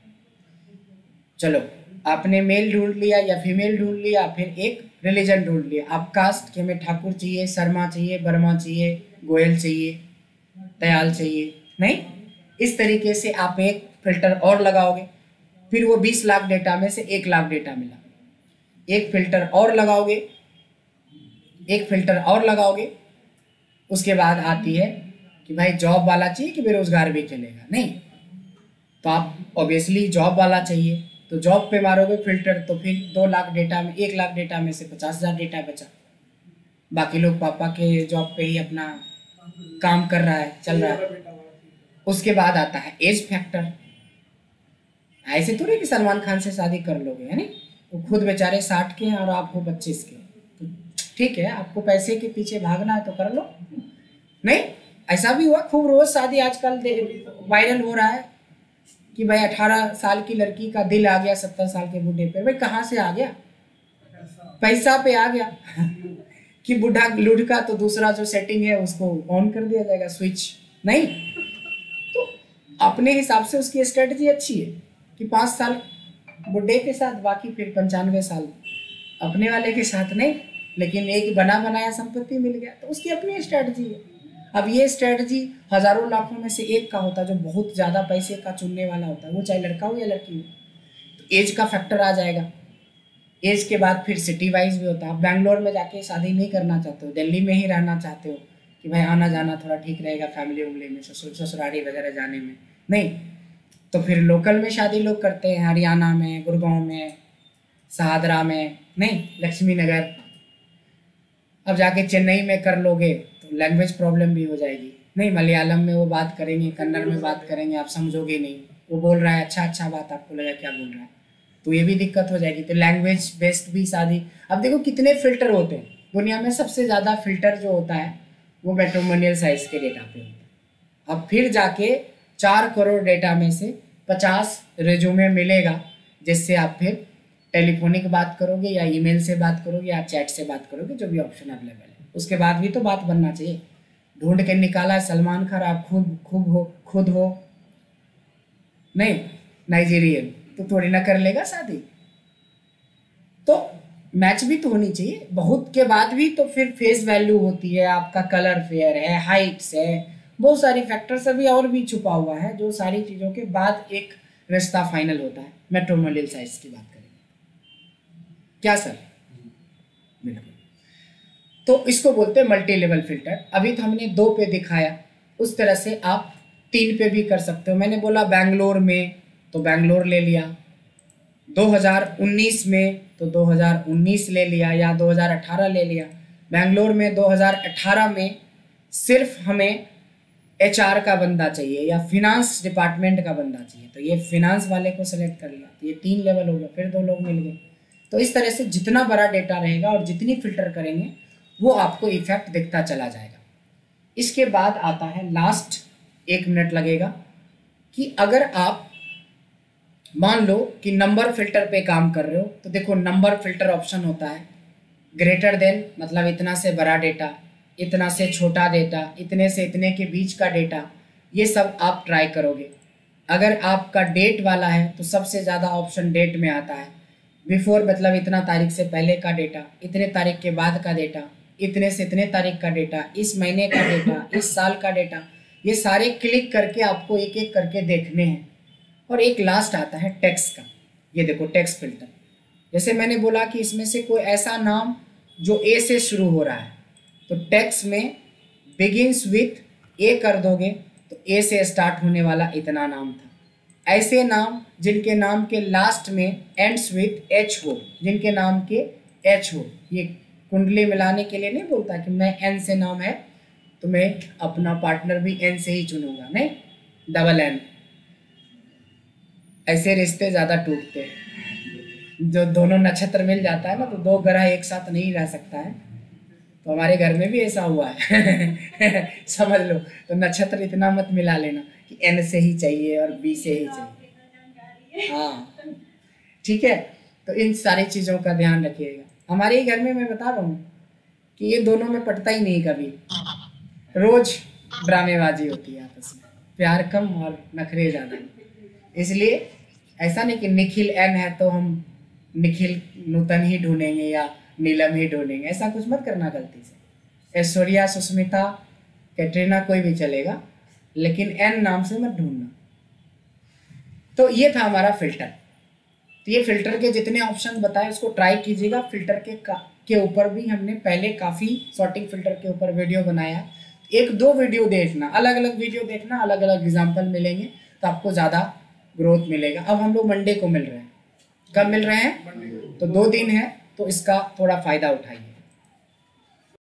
चलो, आपने मेल ढूंढ लिया या फीमेल ढूंढ लिया, फिर एक रिलीजन ढूंढ लिया। आप कास्ट के, हमें ठाकुर चाहिए, शर्मा चाहिए, वर्मा चाहिए, गोयल चाहिए, दयाल चाहिए, नहीं, इस तरीके से आप एक फिल्टर और लगाओगे। फिर वो 20 लाख डेटा में से 1 लाख डेटा मिला, एक फिल्टर और लगाओगे, एक फिल्टर और लगाओगे। उसके बाद आती है कि भाई जॉब वाला चाहिए कि बेरोजगार भी चलेगा, नहीं, तो आप ऑब्वियसली जॉब वाला चाहिए, तो जॉब पे मारोगे फिल्टर, तो फिर 2 लाख डेटा में 1 लाख डेटा में से 50,000 डेटा बचा। बाकी लोग पापा के जॉब पे ही अपना काम कर रहा है, चल रहा है। उसके बाद आता है एज फैक्टर। ऐसे थोड़ी कि सलमान खान से शादी कर लोगे, है नहीं, वो खुद बेचारे 60 के हैं और आप हो 25 के। तो ठीक है, आपको पैसे के पीछे भागना है तो कर लो। नहीं, ऐसा भी हुआ खूब, रोज शादी आजकल वायरल हो रहा है कि भाई 18 साल की लड़की का दिल आ गया 70 साल के बूढ़े पे। भाई कहाँ से आ गया? पैसा पे आ गया कि बूढ़ा लुढ़का तो दूसरा जो सेटिंग है उसको ऑन कर दिया जाएगा स्विच। नहीं, तो अपने हिसाब से उसकी स्ट्रेटजी अच्छी है कि 5 साल बुढ़े के साथ, बाकी फिर 95 साल अपने वाले के साथ। नहीं, लेकिन एक बना बनाया संपत्ति मिल गया, तो उसकी अपनी स्ट्रेटजी है। अब ये स्ट्रेटजी हजारों लाखों में से एक का होता है जो बहुत ज़्यादा पैसे का चुनने वाला होता है, वो चाहे लड़का हो या लड़की हो। तो एज का फैक्टर आ जाएगा। एज के बाद फिर सिटी वाइज भी होता है। आप बैंगलोर में जाके शादी नहीं करना चाहते हो, दिल्ली में ही रहना चाहते हो कि भाई आना जाना थोड़ा ठीक रहेगा फैमिली उमली में, ससुराली वगैरह जाने में। नहीं, तो फिर लोकल में शादी लोग करते हैं, हरियाणा में, गुड़गांव में, सहादरा में, नहीं लक्ष्मी नगर। अब जाके चेन्नई में कर लोगे तो लैंग्वेज प्रॉब्लम भी हो जाएगी। नहीं, मलयालम में वो बात करेंगे, कन्नड़ में बात करेंगे, आप समझोगे नहीं। वो बोल रहा है अच्छा बात, आपको लगा क्या बोल रहा है, तो ये भी दिक्कत हो जाएगी। तो लैंग्वेज बेस्ड भी शादी। अब देखो कितने फिल्टर होते हैं दुनिया में। सबसे ज़्यादा फिल्टर जो होता है वो मैट्रिमोनियल साइज के डेटा पे होता है। अब फिर जाके 4 करोड़ डेटा में से 50 रिज्यूमे मिलेगा, जिससे आप फिर टेलीफोनिक बात करोगे या ईमेल से बात करोगे या चैट से बात करोगे, जो भी ऑप्शन अवेलेबल है। उसके बाद भी तो बात बनना चाहिए। ढूंढ के निकाला सलमान खान, आप खुद हो नहीं नाइजीरियन, तो थोड़ी ना कर लेगा शादी। तो मैच भी तो होनी चाहिए। बहुत के बाद भी तो फिर फेस वैल्यू होती है, आपका कलर फेयर है, हाइट्स है, बहुत सारी फैक्टर्स अभी और भी छुपा हुआ है, जो सारी चीज़ों के बाद एक रिश्ता फाइनल होता है। मैट्रिमोनियल साइज की बात करेंगे क्या सर? बिल्कुल। तो इसको बोलते हैं मल्टी लेवल फिल्टर। अभी तो हमने 2 पे दिखाया, उस तरह से आप 3 पे भी कर सकते हो। मैंने बोला बैंगलोर में तो बैंगलोर ले लिया, 2019 में तो 2019 ले लिया, या 2018 ले लिया। बैंगलोर में 2018 में सिर्फ हमें HR का बंदा चाहिए या फिनांस डिपार्टमेंट का बंदा चाहिए, तो ये फिनांस वाले को सेलेक्ट कर लिया, तो ये 3 लेवल हो गया, फिर 2 लोग मिल गए। तो इस तरह से जितना बड़ा डेटा रहेगा और जितनी फिल्टर करेंगे वो आपको इफेक्ट दिखता चला जाएगा। इसके बाद आता है लास्ट 1 मिनट लगेगा कि अगर आप मान लो कि नंबर फिल्टर पे काम कर रहे हो, तो देखो नंबर फिल्टर ऑप्शन होता है ग्रेटर देन, मतलब इतना से बड़ा डेटा, इतना से छोटा डेटा, इतने से इतने के बीच का डेटा, ये सब आप ट्राई करोगे। अगर आपका डेट वाला है तो सबसे ज़्यादा ऑप्शन डेट में आता है। बिफोर मतलब इतना तारीख से पहले का डेटा, इतने तारीख के बाद का डेटा, इतने से इतने तारीख का डेटा, इस महीने का डेटा, इस साल का डेटा, ये सारे क्लिक करके आपको एक एक करके देखने हैं। और एक लास्ट आता है टेक्स्ट का। ये देखो टेक्स्ट फिल्टर, जैसे मैंने बोला कि इसमें से कोई ऐसा नाम जो ए से शुरू हो रहा है, तो टेक्स्ट में बिगिंस विथ ए कर दोगे तो ए से स्टार्ट होने वाला इतना नाम था। ऐसे नाम जिनके नाम के लास्ट में एंड्स विथ एच हो, जिनके नाम के एच हो। ये कुंडली मिलाने के लिए नहीं बोलता कि मैं एन से नाम है तो मैं अपना पार्टनर भी एन से ही चुनूंगा, नहीं, डबल एन। ऐसे रिश्ते ज़्यादा टूटते हैं। जो दोनों नक्षत्र मिल जाता है ना, तो 2 ग्रह एक साथ नहीं रह सकता है। तो हमारे घर में भी ऐसा हुआ है समझ लो। तो नक्षत्र इतना मत मिला लेना कि एन से ही चाहिए और बी से ही चाहिए। हाँ ठीक है, तो इन सारी चीज़ों का ध्यान रखिएगा। हमारे ही घर में मैं बता रहा हूँ कि ये दोनों में पटता ही नहीं कभी, रोज ड्रामेबाजी होती है आपस में, प्यार कम और नखरे ज़्यादा। इसलिए ऐसा नहीं कि निखिल एन है तो हम निखिल नूतन ही ढूंढेंगे या नीलम ही ढूंढेंगे, ऐसा कुछ मत करना गलती से। ऐश्वर्या, सुष्मिता, कैटरीना कोई भी चलेगा, लेकिन एन नाम से मत ढूंढना। तो ये था हमारा फिल्टर। तो ये फिल्टर के जितने ऑप्शन बताए उसको ट्राई कीजिएगा। फिल्टर के ऊपर भी हमने पहले काफ़ी सॉर्टिंग फिल्टर के ऊपर वीडियो बनाया। 1-2 वीडियो देखना, अलग अलग वीडियो देखना, अलग अलग एग्जाम्पल मिलेंगे तो आपको ज़्यादा ग्रोथ मिलेगा। अब हम लोग मंडे को मिल रहे हैं। कब मिल रहे हैं? तो 2 दिन है, तो इसका थोड़ा फ़ायदा उठाइए।